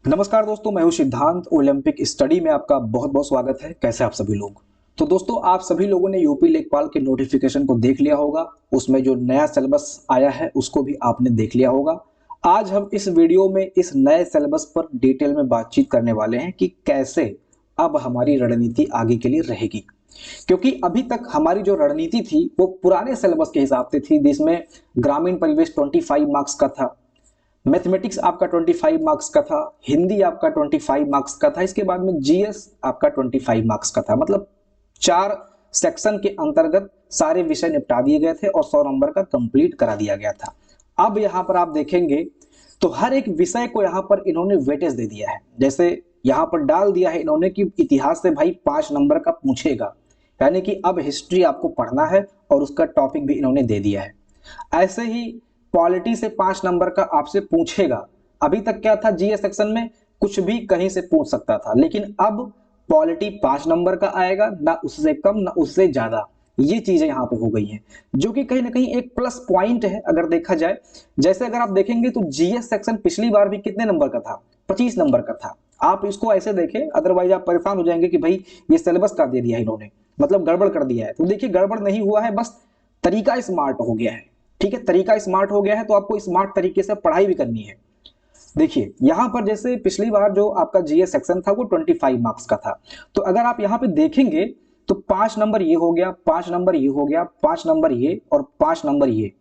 नमस्कार दोस्तों, मैं हूं सिद्धांत। ओलंपिक स्टडी में आपका बहुत बहुत स्वागत है। कैसे आप सभी लोग? तो दोस्तों, आप सभी लोगों ने यूपी लेखपाल के नोटिफिकेशन को देख लिया होगा। उसमें जो नया सिलेबस आया है उसको भी आपने देख लिया होगा। आज हम इस वीडियो में इस नए सिलेबस पर डिटेल में बातचीत करने वाले हैं कि कैसे अब हमारी रणनीति आगे के लिए रहेगी। क्योंकि अभी तक हमारी जो रणनीति थी वो पुराने सिलेबस के हिसाब से थी, जिसमें ग्रामीण परिवेश 25 मार्क्स का था, मैथमेटिक्स आपका 25 मार्क्स का था, हिंदी आपका 25 मार्क्स का था, इसके बाद में जीएस आपका 25 मार्क्स का था। मतलब 4 सेक्शन के अंतर्गत सारे विषय निपटा दिए गए थे और 100 नंबर का कंप्लीट करा दिया गया था। अब यहां पर आप देखेंगे तो हर एक विषय को यहां पर इन्होंने वेटेज दे दिया है। जैसे यहां पर डाल दिया है इन्होंने कि इतिहास से भाई 5 नंबर का पूछेगा, यानी कि अब हिस्ट्री आपको पढ़ना है और उसका टॉपिक भी इन्होंने दे दिया है। ऐसे ही पॉलिटी से 5 नंबर का आपसे पूछेगा। अभी तक क्या था, जीएस सेक्शन में कुछ भी कहीं से पूछ सकता था, लेकिन अब पॉलिटी 5 नंबर का आएगा, ना उससे कम ना उससे ज्यादा। ये चीजें यहां पे हो गई हैं, जो कि कहीं ना कहीं एक प्लस पॉइंट है अगर देखा जाए। जैसे अगर आप देखेंगे तो जीएस सेक्शन पिछली बार भी कितने नंबर का था? 25 नंबर का था। आप इसको ऐसे देखें, अदरवाइज आप परेशान हो जाएंगे कि भाई ये सिलेबस का दे दिया है इन्होंने, मतलब गड़बड़ कर दिया है। तो देखिए, गड़बड़ नहीं हुआ है, बस तरीका स्मार्ट हो गया है। ठीक है, तरीका स्मार्ट हो गया है तो आपको स्मार्ट तरीके से पढ़ाई भी करनी है। देखिए यहां पर जैसे पिछली बार जो आपका जीएस सेक्शन था वो 25 मार्क्स का था, तो अगर आप यहां पे देखेंगे तो 5 नंबर ये हो गया, 5 नंबर ये हो गया, 5 नंबर ये और 5 नंबर ये,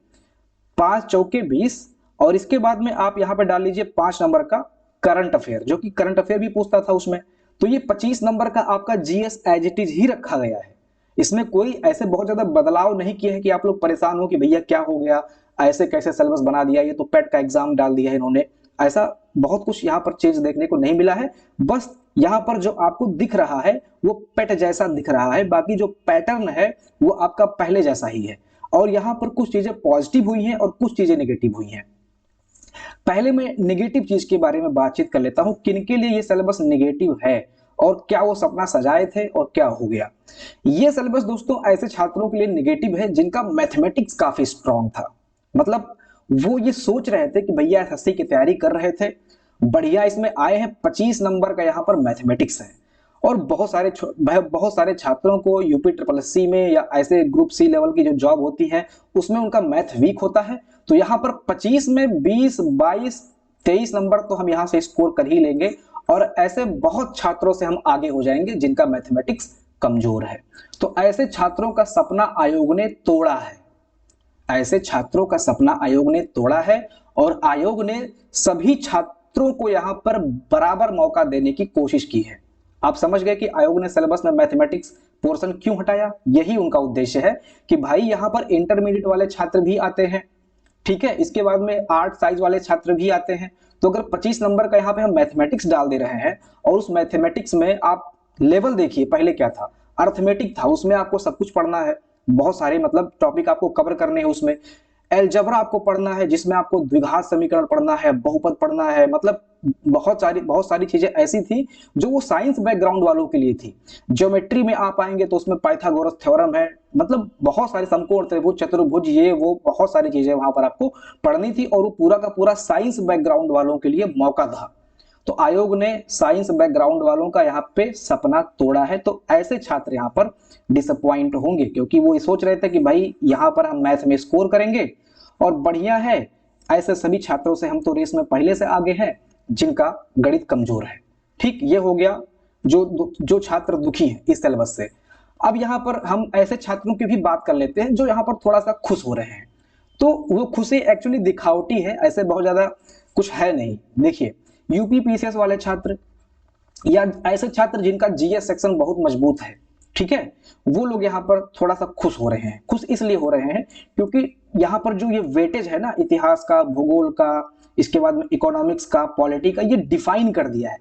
5 चौके 20। और इसके बाद में आप यहां पे डाल लीजिए 5 नंबर का करंट अफेयर, जो कि करंट अफेयर भी पूछता था उसमें। तो ये 25 नंबर का आपका जीएस एज इट इज ही रखा गया है। इसमें कोई ऐसे बहुत ज्यादा बदलाव नहीं किए हैं कि आप लोग परेशान हो कि भैया क्या हो गया, ऐसे कैसे सिलेबस बना दिया, ये तो पेट का एग्जाम डाल दिया है इन्होंने। ऐसा बहुत कुछ यहाँ पर चेंज देखने को नहीं मिला है। बस यहाँ पर जो आपको दिख रहा है वो पेट जैसा दिख रहा है, बाकी जो पैटर्न है वो आपका पहले जैसा ही है। और यहाँ पर कुछ चीजें पॉजिटिव हुई हैं और कुछ चीजें नेगेटिव हुई हैं। पहले मैं नेगेटिव चीज के बारे में बातचीत कर लेता हूं, किनके लिए ये सिलेबस नेगेटिव है और क्या वो सपना सजाए थे और क्या हो गया। ये सिलेबस दोस्तों ऐसे छात्रों के लिए नेगेटिव है जिनका मैथमेटिक्स काफी स्ट्रांग था। मतलब वो ये सोच रहे थे कि भैया एसएससी की तैयारी कर रहे थे, बढ़िया इसमें आए हैं, 25 नंबर का यहाँ पर मैथमेटिक्स है। और बहुत सारे छात्रों को यूपी ट्रिपल सी में या ऐसे ग्रुप सी लेवल की जो जॉब होती है उसमें उनका मैथ वीक होता है। तो यहाँ पर 25 में 20, 22, 23 नंबर तो हम यहाँ से स्कोर कर ही लेंगे, और ऐसे बहुत छात्रों से हम आगे हो जाएंगे जिनका मैथमेटिक्स कमजोर है। तो ऐसे छात्रों का सपना आयोग ने तोड़ा है। ऐसे छात्रों का सपना आयोग ने तोड़ा है और आयोग ने सभी छात्रों को यहाँ पर बराबर मौका देने की कोशिश की है। आप समझ गए कि आयोग ने सिलेबस में मैथमेटिक्स पोर्शन क्यों हटाया? यही उनका उद्देश्य है कि भाई यहाँ पर इंटरमीडिएट वाले छात्र भी आते हैं, ठीक है, इसके बाद में आर्ट साइज वाले छात्र भी आते हैं। तो अगर 25 नंबर का यहाँ पे हम मैथमेटिक्स डाल दे रहे हैं और उस मैथमेटिक्स में आप लेवल देखिए, पहले क्या था, अर्थमेटिक था, उसमें आपको सब कुछ पढ़ना है, बहुत सारे मतलब टॉपिक आपको कवर करने हैं उसमें। एलजबरा आपको पढ़ना है जिसमें आपको द्विघात समीकरण पढ़ना है, बहुपद पढ़ना है, मतलब बहुत सारी चीजें ऐसी थी जो वो साइंस बैकग्राउंड वालों के लिए थी। ज्योमेट्री में आप आएंगे तो उसमें पाइथागोरस थ्योरम है, मतलब बहुत सारे समकोण त्रिभुज चतुर्भुज ये वो बहुत सारी चीजें वहां पर आपको पढ़नी थी, और वो पूरा का पूरा साइंस बैकग्राउंड वालों के लिए मौका था। तो आयोग ने साइंस बैकग्राउंड वालों का यहाँ पे सपना तोड़ा है। तो ऐसे छात्र यहाँ पर डिसअपॉइंट होंगे, क्योंकि वो सोच रहे थे कि भाई यहाँ पर हम मैथ में स्कोर करेंगे और बढ़िया है, ऐसे सभी छात्रों से हम तो रेस में पहले से आगे हैं जिनका गणित कमजोर है। ठीक, ये हो गया जो जो छात्र दुखी हैं इस सिलेबस से। अब यहाँ पर हम ऐसे छात्रों की भी बात कर लेते हैं जो यहाँ पर थोड़ा सा खुश हो रहे हैं। तो वो खुशी एक्चुअली दिखावटी है, ऐसे बहुत ज्यादा कुछ है नहीं। देखिए, यूपी पीसीएस वाले छात्र या ऐसे छात्र जिनका जीएस सेक्शन बहुत मजबूत है, ठीक है, वो लोग यहाँ पर थोड़ा सा खुश हो रहे हैं। खुश इसलिए हो रहे हैं क्योंकि यहाँ पर जो ये वेटेज है ना, इतिहास का, भूगोल का, इसके बाद में इकोनॉमिक्स का, पॉलिटी का, ये डिफाइन कर दिया है।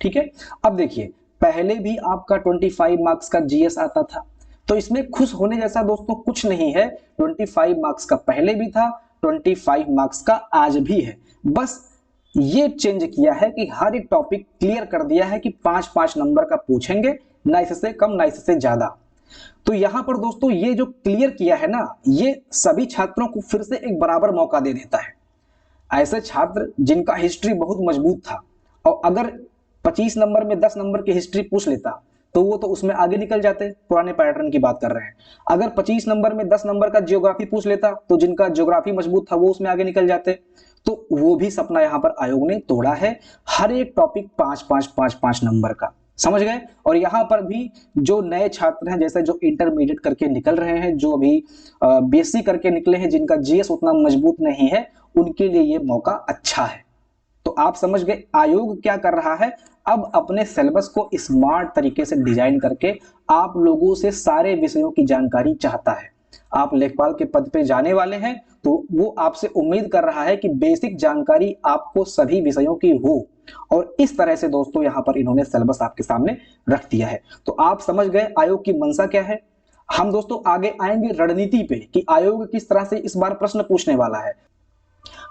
ठीक है, अब देखिए, पहले भी आपका 25 मार्क्स का जीएस आता था, तो इसमें खुश होने जैसा दोस्तों कुछ नहीं है। 25 मार्क्स का पहले भी था, 25 मार्क्स का आज भी है। बस ये चेंज किया है कि हर एक टॉपिक क्लियर कर दिया है कि 5-5 नंबर का पूछेंगे, ना इससे कम ना इससे ज्यादा। तो यहां पर दोस्तों ये जो क्लियर किया है ना, ये सभी छात्रों को फिर से एक बराबर मौका दे देता है। ऐसे छात्र जिनका हिस्ट्री बहुत मजबूत था और अगर 25 नंबर में 10 नंबर की हिस्ट्री पूछ लेता तो वो तो उसमें आगे निकल जाते, पुराने पैटर्न की बात कर रहे हैं। अगर 25 नंबर में 10 नंबर का ज्योग्राफी पूछ लेता तो जिनका ज्योग्राफी मजबूत था वो उसमें आगे निकल जाते। तो वो भी सपना यहाँ पर आयोग ने तोड़ा है, हर एक टॉपिक 5-5 नंबर का, समझ गए। और यहाँ पर भी जो नए छात्र हैं, जैसे जो इंटरमीडिएट करके निकल रहे हैं, जो अभी बेसिक करके निकले हैं, जिनका जीएस उतना मजबूत नहीं है, उनके लिए ये मौका अच्छा है। तो आप समझ गए आयोग क्या कर रहा है, अब अपने सिलेबस को स्मार्ट तरीके से डिजाइन करके आप लोगों से सारे विषयों की जानकारी चाहता है। आप लेखपाल के पद पे जाने वाले हैं तो वो आपसे उम्मीद कर रहा है कि बेसिक जानकारी आपको सभी विषयों की हो, और इस तरह से दोस्तों यहाँ पर इन्होंने सिलेबस आपके सामने रख दिया है। तो आप समझ गए आयोग की मंशा क्या है। हम दोस्तों आगे आएंगे रणनीति पे कि आयोग किस तरह से इस बार प्रश्न पूछने वाला है।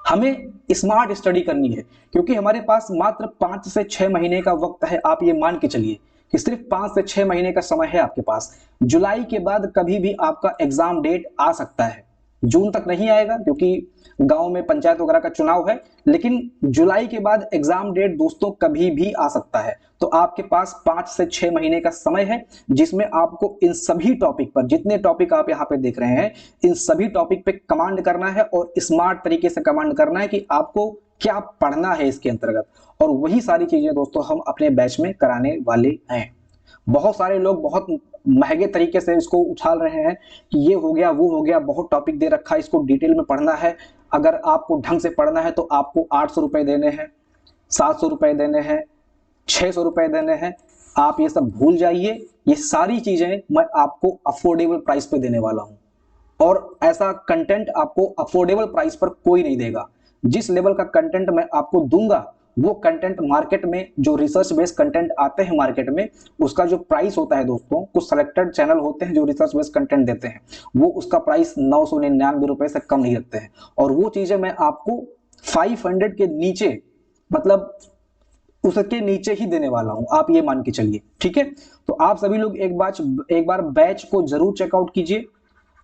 हमें स्मार्ट स्टडी करनी है क्योंकि हमारे पास मात्र 5 से 6 महीने का वक्त है। आप ये मान के चलिए कि सिर्फ 5 से 6 महीने का समय है आपके पास। जुलाई के बाद कभी भी आपका एग्जाम डेट आ सकता है। जून तक नहीं आएगा क्योंकि गांव में पंचायत वगैरह का चुनाव है, लेकिन जुलाई के बाद एग्जाम डेट दोस्तों कभी भी आ सकता है। तो आपके पास 5 से 6 महीने का समय है जिसमें आपको इन सभी टॉपिक पर, जितने टॉपिक आप यहाँ पे देख रहे हैं, इन सभी टॉपिक पे कमांड करना है और स्मार्ट तरीके से कमांड करना है कि आपको क्या पढ़ना है इसके अंतर्गत। और वही सारी चीजें दोस्तों हम अपने बैच में कराने वाले हैं। बहुत सारे लोग बहुत महंगे तरीके से इसको उछाल रहे हैं कि ये हो गया वो हो गया, बहुत टॉपिक दे रखा है, इसको डिटेल में पढ़ना है। अगर आपको ढंग से पढ़ना है तो आपको 800 रुपए देने हैं, 700 रुपए देने हैं, 600 रुपए देने हैं। आप ये सब भूल जाइए, ये सारी चीजें मैं आपको अफोर्डेबल प्राइस पे देने वाला हूं, और ऐसा कंटेंट आपको अफोर्डेबल प्राइस पर कोई नहीं देगा। जिस लेवल का कंटेंट मैं आपको दूंगा वो कंटेंट मार्केट में, जो रिसर्च बेस्ड कंटेंट आते हैं मार्केट में, उसका जो प्राइस होता है दोस्तों, कुछ सेलेक्टेड चैनल होते हैं जो रिसर्च बेस्ड कंटेंट देते हैं, वो उसका प्राइस 999 रुपए से कम नहीं रखते हैं। और वो चीजें मैं आपको 500 के नीचे, मतलब उसके नीचे ही देने वाला हूं, आप ये मान के चलिए, ठीक है। तो आप सभी लोग एक बार बैच को जरूर चेकआउट कीजिए।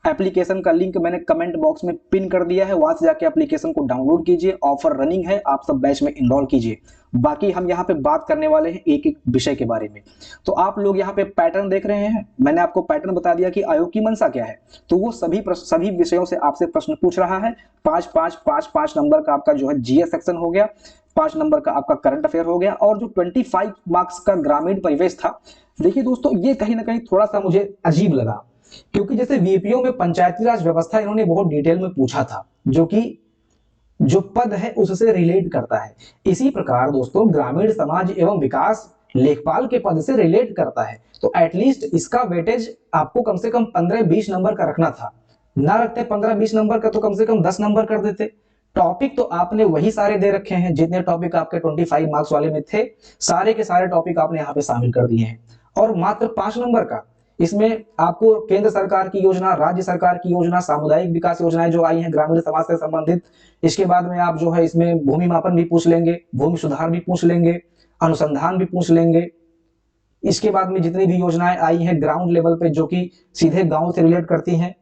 एप्लीकेशन का लिंक मैंने कमेंट बॉक्स में पिन कर दिया है, वहां से जाके एप्लीकेशन को डाउनलोड कीजिए। ऑफर रनिंग है, आप सब बैच में इनरोल कीजिए। बाकी हम यहाँ पे बात करने वाले हैं एक एक विषय के बारे में। तो आप लोग यहाँ पे पैटर्न देख रहे हैं, मैंने आपको पैटर्न बता दिया कि आयोग की मंशा क्या है। तो वो सभी विषयों से आपसे प्रश्न पूछ रहा है। 5-5 नंबर का आपका जो है जीएस सेक्शन हो गया, 5 नंबर का आपका करंट अफेयर हो गया, और जो 25 मार्क्स का ग्रामीण परिवेश था। देखिए दोस्तों, ये कहीं ना कहीं थोड़ा सा मुझे अजीब लगा, क्योंकि जैसे वीपीओ में पंचायती राज व्यवस्था इन्होंने बहुत डिटेल में पूछा था, जो कि जो पद है उससे रिलेट करता है। इसी प्रकार दोस्तों ग्रामीण समाज एवं विकास लेखपाल के पद से रिलेट करता है। तो एटलीस्ट इसका वेटेज आपको कम से कम 15-20 नंबर का रखना था। ना रखते 15-20 नंबर का तो कम से कम 10 नंबर कर देते। टॉपिक तो आपने वही सारे दे रखे हैं, जितने टॉपिक आपके 25 मार्क्स वाले में थे, सारे के सारे टॉपिक आपने यहाँ पे शामिल कर दिए हैं। और मात्र 5 नंबर का, इसमें आपको केंद्र सरकार की योजना, राज्य सरकार की योजना, सामुदायिक विकास योजनाएं जो आई हैं ग्रामीण समाज से संबंधित, इसके बाद में आप जो है इसमें भूमि मापन भी पूछ लेंगे, भूमि सुधार भी पूछ लेंगे, अनुसंधान भी पूछ लेंगे। इसके बाद में जितनी भी योजनाएं आई हैं ग्राउंड लेवल पे जो कि सीधे गांव से रिलेट करती हैं,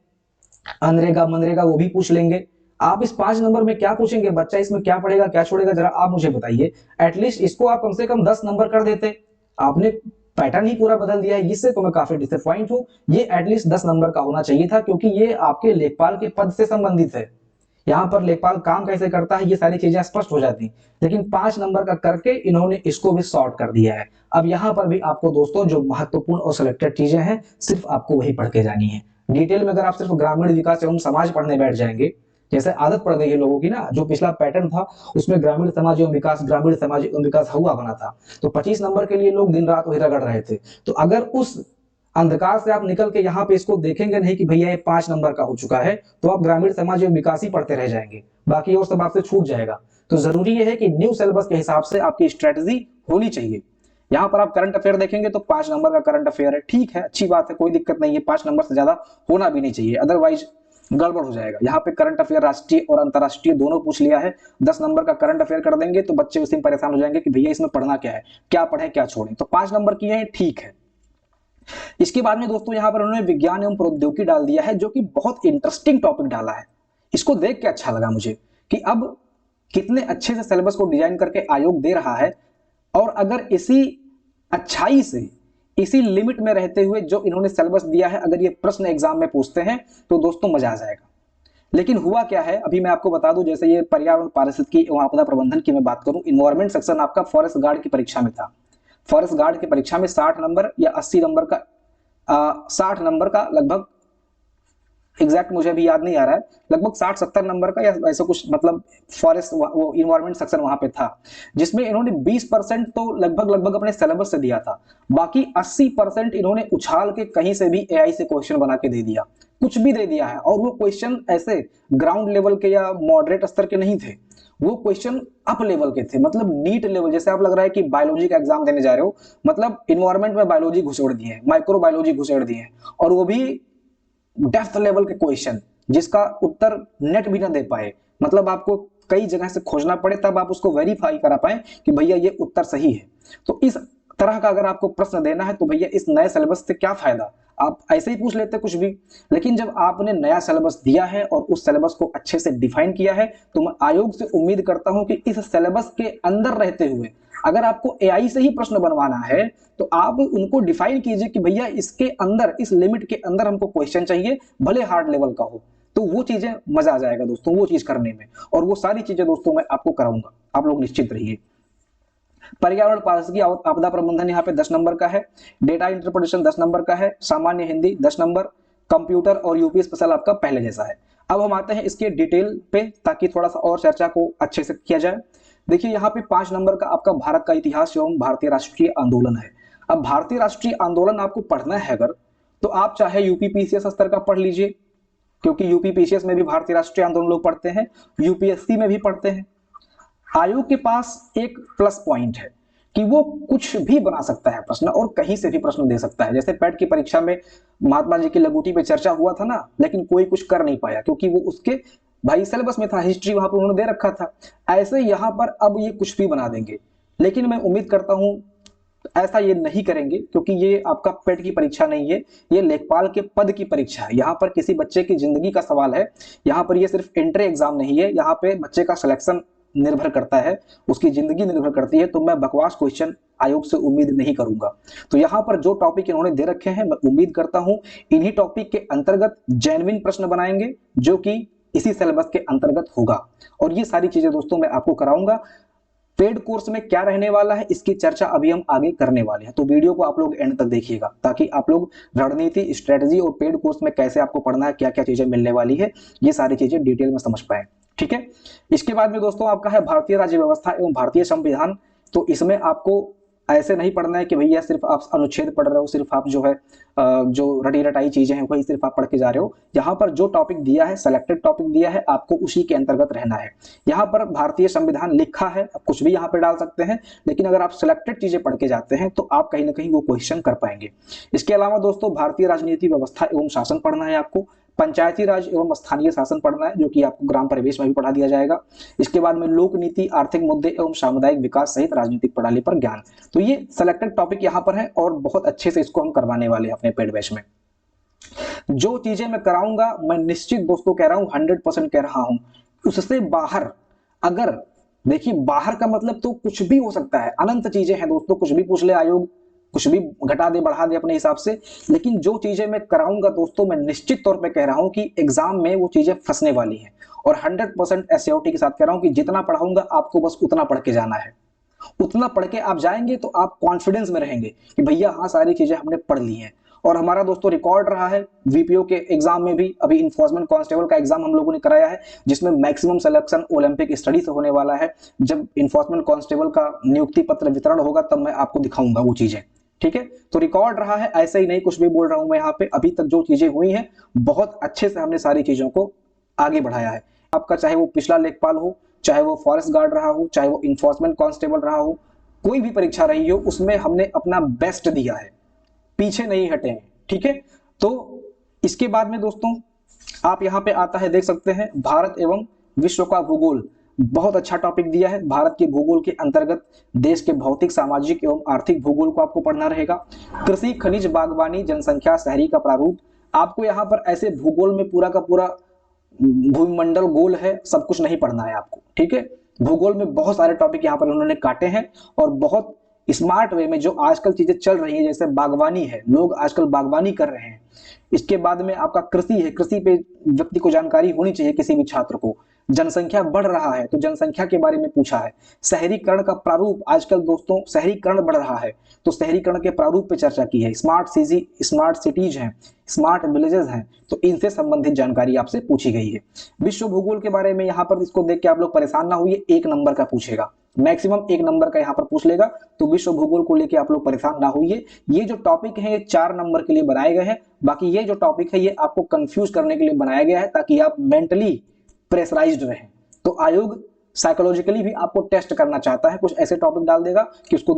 अनरेगा मनरेगा, वो भी पूछ लेंगे। आप इस 5 नंबर में क्या पूछेंगे, बच्चा इसमें क्या पढ़ेगा क्या छोड़ेगा, जरा आप मुझे बताइए। एटलीस्ट इसको आप कम से कम 10 नंबर कर देते। आपने पैटर्न ही पूरा बदल दिया है, इससे तो मैं काफी डिसअपॉइंट हूं। ये एटलीस्ट 10 नंबर का होना चाहिए था, क्योंकि ये आपके लेखपाल के पद से संबंधित है। यहाँ पर लेखपाल काम कैसे करता है ये सारी चीजें स्पष्ट हो जाती, लेकिन 5 नंबर का करके इन्होंने इसको भी सॉर्ट कर दिया है। अब यहाँ पर भी आपको दोस्तों जो महत्वपूर्ण और सिलेक्टेड चीजें हैं सिर्फ आपको वही पढ़ के जानी है। डिटेल में अगर आप सिर्फ ग्रामीण विकास एवं समाज पढ़ने बैठ जाएंगे, जैसे आदत पड़ गई है लोगों की ना, जो पिछला पैटर्न था उसमें ग्रामीण समाज एवं विकास, ग्रामीण समाज एवं विकास हुआ बना था, तो 25 नंबर के लिए लोग दिन रात वही रगड़ रहे थे। तो अगर उस अंधकार से आप निकल के यहाँ पे इसको देखेंगे नहीं कि भैया ये 5 नंबर का हो चुका है, तो आप ग्रामीण समाज एवं विकास ही पढ़ते रह जाएंगे, बाकी और सब आपसे छूट जाएगा। तो जरूरी ये है कि न्यू सिलेबस के हिसाब से आपकी स्ट्रेटजी होनी चाहिए। यहाँ पर आप करंट अफेयर देखेंगे तो 5 नंबर का करंट अफेयर है, ठीक है, अच्छी बात है, कोई दिक्कत नहीं है, 5 नंबर से ज्यादा होना भी नहीं चाहिए, अदरवाइज गड़बड़ हो जाएगा। यहाँ पे करंट अफेयर राष्ट्रीय और अंतरराष्ट्रीय दोनों पूछ लिया है। 10 नंबर का करंट अफेयर कर देंगे तो बच्चे उसी में परेशान हो जाएंगे कि भैया इसमें पढ़ना क्या है, क्या पढ़े क्या छोड़ें। तो 5 नंबर की है, ठीक है। इसके बाद में दोस्तों यहाँ पर उन्होंने विज्ञान एवं प्रौद्योगिकी डाल दिया है, जो कि बहुत इंटरेस्टिंग टॉपिक डाला है। इसको देख के अच्छा लगा मुझे कि अब कितने अच्छे से सिलेबस को डिजाइन करके आयोग दे रहा है। और अगर इसी अच्छाई से, इसी लिमिट में रहते हुए जो इन्होंने सिलेबस दिया है, अगर ये प्रश्न एग्जाम में पूछते हैं तो दोस्तों मजा आ जाएगा। लेकिन हुआ क्या है, अभी मैं आपको बता दूं, जैसे ये पर्यावरण पारिस्थितिकी एवं आपदा प्रबंधन की मैं बात करूं, इन्वायरमेंट सेक्शन आपका फॉरेस्ट गार्ड की परीक्षा में था। फॉरेस्ट गार्ड की परीक्षा में 60 नंबर या 80 नंबर का 60 नंबर का लगभग, एग्जैक्ट मुझे अभी याद नहीं आ रहा है, लगभग 60-70 नंबर का या ऐसा कुछ, मतलब फॉरेस्ट वो इन्वायरमेंट सेक्शन वहां पे था, जिसमें इन्होंने 20% तो लगभग लगभग अपने सिलेबस से दिया था। बाकी 80% इन्होंने उछाल के कहीं से भी एआई से क्वेश्चन बना के दे दिया, कुछ भी दे दिया है। और वो क्वेश्चन ऐसे ग्राउंड लेवल के या मॉडरेट स्तर के नहीं थे, वो क्वेश्चन अप लेवल के थे, मतलब नीट लेवल। जैसे आप लग रहा है कि बायोलॉजी का एग्जाम देने जा रहे हो, मतलब इन्वायरमेंट में बायोलॉजी घुसेड़ दिए हैं, माइक्रो बायोलॉजी घुसेड़ दिए हैं, और वो भी डेप्थ लेवल के क्वेश्चन जिसका उत्तर नेट भी ना दे पाए, मतलब आपको कई जगह से खोजना पड़े तब आप उसको वेरीफाई करा पाए कि भैया ये उत्तर सही है। तो इस तरह का अगर आपको प्रश्न देना है तो भैया इस नए सिलेबस से क्या फायदा, आप ऐसे ही पूछ लेते कुछ भी। लेकिन जब आपने नया सिलेबस दिया है और उस सिलेबस को अच्छे से डिफाइन किया है, तो मैं आयोग से उम्मीद करता हूं कि इस सिलेबस के अंदर रहते हुए अगर आपको एआई से ही प्रश्न बनवाना है तो आप उनको डिफाइन कीजिए कि भैया इसके अंदर, इस लिमिट के अंदर हमको क्वेश्चन चाहिए, भले हार्ड लेवल का हो। तो वो चीजें मजा आ जाएगा दोस्तों वो चीज करने में, और वो सारी चीजें दोस्तों मैं आपको कराऊंगा, आप लोग निश्चित रहिए। पर्यावरण पारिस्थितिकी आपदा प्रबंधन यहाँ पे 10 नंबर का है, डेटा इंटरप्रिटेशन 10 नंबर का है, सामान्य हिंदी 10 नंबर, कंप्यूटर और यूपी स्पेशल आपका पहले जैसा है। अब हम आते हैं इसके डिटेल पे, ताकि थोड़ा सा और चर्चा को अच्छे से किया जाए। देखिए यहाँ पे 5 नंबर का आपका भारत का इतिहास एवं भारतीय राष्ट्रीय आंदोलन है। अब भारतीय राष्ट्रीय आंदोलन आपको पढ़ना है अगर, तो आप चाहे यूपी पीसीएस स्तर का पढ़ लीजिए, क्योंकि यूपी पीसीएस में भी भारतीय राष्ट्रीय आंदोलन लोग पढ़ते हैं, यूपीएससी में भी पढ़ते हैं। आयोग के पास एक प्लस पॉइंट है कि वो कुछ भी बना सकता है प्रश्न, और कहीं से भी प्रश्न दे सकता है। जैसे पैट की परीक्षा में महात्मा जी की लघुटी पे चर्चा हुआ था ना, लेकिन कोई कुछ कर नहीं पाया क्योंकि वो उसके भाई सिलेबस में था, हिस्ट्री वहां पर उन्होंने दे रखा था। ऐसे यहां पर अब ये कुछ भी बना देंगे, लेकिन मैं उम्मीद करता हूं ऐसा ये नहीं करेंगे, क्योंकि ये आपका पेट की परीक्षा नहीं है, ये लेखपाल के पद की परीक्षा है। यहाँ पर किसी बच्चे की जिंदगी का सवाल है, यहाँ पर ये सिर्फ एंट्री एग्जाम नहीं है, यहाँ पे बच्चे का सिलेक्शन निर्भर करता है, उसकी जिंदगी निर्भर करती है। तो मैं बकवास क्वेश्चन आयोग से उम्मीद नहीं करूंगा। तो यहाँ पर जो टॉपिक इन्होंने दे रखे हैं, मैं उम्मीद करता हूं इन्हीं टॉपिक के अंतर्गत जेन्युइन प्रश्न बनाएंगे, जो कि इसी सिलेबस के अंतर्गत होगा। और ये सारी चीजें दोस्तों मैं आपको कराऊंगा। पेड कोर्स में क्या रहने वाला है इसकी चर्चा अभी हम आगे करने वाले हैं, तो वीडियो को आप लोग एंड तक देखिएगा, ताकि आप लोग रणनीति, स्ट्रेटजी और पेड कोर्स में कैसे आपको पढ़ना है, क्या क्या चीजें मिलने वाली है, ये सारी चीजें डिटेल में समझ पाए। ठीक है। इसके बाद में दोस्तों आपका है भारतीय राज्य व्यवस्था एवं भारतीय संविधान। तो इसमें आपको ऐसे नहीं पढ़ना है कि भैया सिर्फ आप अनुच्छेद पढ़ रहे हो, सिर्फ आप जो है जो रटी रटाई चीजें हैं वही सिर्फ आप पढ़ के जा रहे हो। यहाँ पर जो टॉपिक दिया है, सेलेक्टेड टॉपिक दिया है, आपको उसी के अंतर्गत रहना है। यहाँ पर भारतीय संविधान लिखा है, आप कुछ भी यहाँ पे डाल सकते हैं, लेकिन अगर आप सिलेक्टेड चीजें पढ़ के जाते हैं तो आप कहीं ना कहीं वो क्वेश्चन कर पाएंगे। इसके अलावा दोस्तों भारतीय राजनीति व्यवस्था एवं शासन पढ़ना है आपको, पंचायती राज एवं स्थानीय शासन पढ़ना है, जो कि आपको ग्राम परिवेश में भी पढ़ा दिया जाएगा। इसके बाद में लोक नीति, आर्थिक मुद्दे एवं सामुदायिक विकास सहित राजनीतिक प्रणाली पर ज्ञान। तो ये सेलेक्टेड टॉपिक यहाँ पर है, और बहुत अच्छे से इसको हम करवाने वाले हैं अपने पेड बैच में। जो चीजें मैं कराऊंगा, मैं निश्चित दोस्तों कह रहा हूं, 100% कह रहा हूं, उससे बाहर अगर, देखिए बाहर का मतलब तो कुछ भी हो सकता है, अनंत चीजें हैं दोस्तों, कुछ भी पूछ ले आयोग, कुछ भी घटा दे बढ़ा दे अपने हिसाब से। लेकिन जो चीजें मैं कराऊंगा दोस्तों, मैं निश्चित तौर पे कह रहा हूं कि एग्जाम में वो चीजें फंसने वाली हैं, और 100% एसयोटी के साथ कह रहा हूं कि जितना पढ़ाऊंगा आपको बस उतना पढ़ के जाना है। उतना पढ़ के आप जाएंगे तो आप कॉन्फिडेंस में रहेंगे कि भैया हाँ सारी चीजें हमने पढ़ ली हैं। और हमारा दोस्तों रिकॉर्ड रहा है वीपीओ के एग्जाम में भी, अभी इन्फोर्समेंट कांस्टेबल का एग्जाम हम लोगों ने कराया है, जिसमें मैक्सिमम सिलेक्शन ओलंपिक स्टडी से होने वाला है। जब इन्फोर्समेंट कांस्टेबल का नियुक्ति पत्र वितरण होगा तब मैं आपको दिखाऊंगा वो चीजें। ठीक है, तो रिकॉर्ड रहा है, ऐसे ही नहीं कुछ भी बोल रहा हूं मैं यहाँ पे। अभी तक जो चीजें हुई हैं बहुत अच्छे से हमने सारी चीजों को आगे बढ़ाया है। आपका चाहे वो पिछला लेखपाल हो, चाहे वो फॉरेस्ट गार्ड रहा हो, चाहे वो इन्फोर्समेंट कांस्टेबल रहा हो, कोई भी परीक्षा रही हो, उसमें हमने अपना बेस्ट दिया है, पीछे नहीं हटे हैं। ठीक है, तो इसके बाद में दोस्तों आप यहाँ पे आता है, देख सकते हैं भारत एवं विश्व का भूगोल, बहुत अच्छा टॉपिक दिया है। भारत के भूगोल के अंतर्गत देश के भौतिक, सामाजिक एवं आर्थिक भूगोल को आपको पढ़ना रहेगा। कृषि, खनिज, बागवानी, जनसंख्या, शहरी का प्रारूप, आपको यहाँ पर ऐसे भूगोल में पूरा का पूरा भूमंडल गोल है, सब कुछ नहीं पढ़ना है आपको। ठीक है, भूगोल में बहुत सारे टॉपिक यहाँ पर उन्होंने काटे हैं और बहुत स्मार्ट वे में जो आजकल चीजें चल रही हैं, जैसे बागवानी है, लोग आजकल बागवानी कर रहे हैं। इसके बाद में आपका कृषि है, कृषि पे व्यक्ति को जानकारी होनी चाहिए किसी भी छात्र को। जनसंख्या बढ़ रहा है तो जनसंख्या के बारे में पूछा है। शहरीकरण का प्रारूप, आजकल दोस्तों शहरीकरण बढ़ रहा है तो शहरीकरण के प्रारूप पे चर्चा की है। स्मार्ट सिटीज हैं, स्मार्ट विलेजेस हैं, तो इनसे संबंधित जानकारी आपसे पूछी गई है। विश्व भूगोल के बारे में यहाँ पर इसको देख के आप लोग परेशान ना होइए, 1 नंबर का पूछेगा, मैक्सिमम 1 नंबर का यहाँ पर पूछ लेगा, तो विश्व भूगोल को लेके आप लोग परेशान ना होइए। ये जो टॉपिक है ये 4 नंबर के लिए बनाए गए हैं। बाकी ये जो टॉपिक है ये आपको कंफ्यूज करने के लिए बनाया गया है ताकि आप मेंटली प्रेशराइज्ड रहें। तो आयोग साइकोलॉजिकली भी आपको टेस्ट करना चाहता है, कुछ ऐसे टॉपिक डाल देगा कि उसको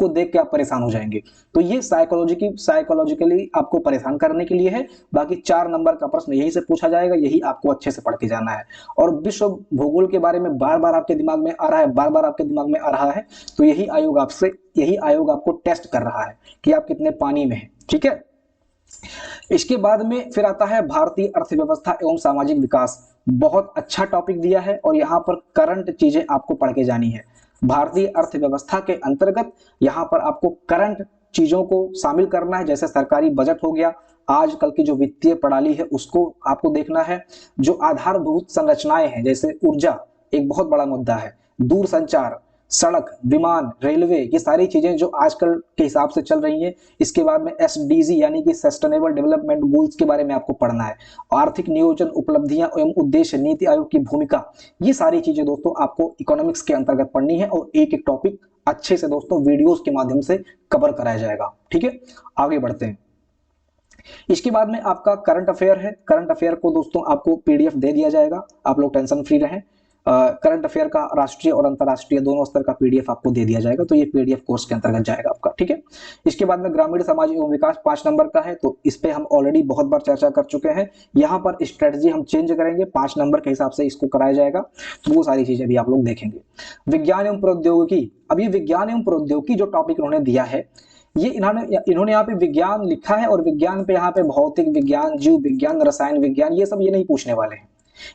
देख के आप परेशान हो जाएंगे। तो ये साइकोलॉजिकली आपको परेशान करने के लिए है। बाकी 4 नंबर का प्रश्न यही से पूछा जाएगा, यही आपको अच्छे से पढ़ के जाना है। और विश्व भूगोल के बारे में बार बार आपके दिमाग में आ रहा है, तो यही आयोग आपको टेस्ट कर रहा है कि आप कितने पानी में हैं। ठीक है, इसके बाद में फिर आता है भारतीय अर्थव्यवस्था एवं सामाजिक विकास। बहुत अच्छा टॉपिक दिया है और यहाँ पर करंट चीजें आपको पढ़ के जानी है। भारतीय अर्थव्यवस्था के अंतर्गत यहाँ पर आपको करंट चीजों को शामिल करना है, जैसे सरकारी बजट हो गया, आजकल की जो वित्तीय प्रणाली है उसको आपको देखना है। जो आधारभूत संरचनाएं हैं, जैसे ऊर्जा एक बहुत बड़ा मुद्दा है, दूरसंचार, सड़क, विमान, रेलवे, ये सारी चीजें जो आजकल के हिसाब से चल रही हैं। इसके बाद में एसडीजी यानी कि सस्टेनेबल डेवलपमेंट गोल्स के बारे में आपको पढ़ना है। आर्थिक नियोजन, उपलब्धियां एवं उद्देश्य, नीति आयोग की भूमिका, ये सारी चीजें दोस्तों आपको इकोनॉमिक्स के अंतर्गत पढ़नी है और एक एक टॉपिक अच्छे से दोस्तों वीडियोस के माध्यम से कवर कराया जाएगा। ठीक है, आगे बढ़ते हैं। इसके बाद में आपका करंट अफेयर है। करंट अफेयर को दोस्तों आपको पीडीएफ दे दिया जाएगा, आप लोग टेंशन फ्री रहें। करंट अफेयर का राष्ट्रीय और अंतरराष्ट्रीय दोनों स्तर का पीडीएफ आपको दे दिया जाएगा, तो ये पीडीएफ कोर्स के अंतर्गत जाएगा आपका। ठीक है, इसके बाद में ग्रामीण समाज एवं विकास 5 नंबर का है, तो इस पे हम ऑलरेडी बहुत बार चर्चा कर चुके हैं। यहाँ पर स्ट्रेटजी हम चेंज करेंगे, 5 नंबर के हिसाब से इसको कराया जाएगा, तो वो सारी चीजें भी आप लोग देखेंगे। विज्ञान एवं प्रौद्योगिकी, अब ये विज्ञान एवं प्रौद्योगिकी जो टॉपिक उन्होंने दिया है, ये इन्होंने यहाँ पे विज्ञान लिखा है और विज्ञान पे यहाँ पे भौतिक विज्ञान, जीव विज्ञान, रसायन विज्ञान, ये सब ये नहीं पूछने वाले हैं।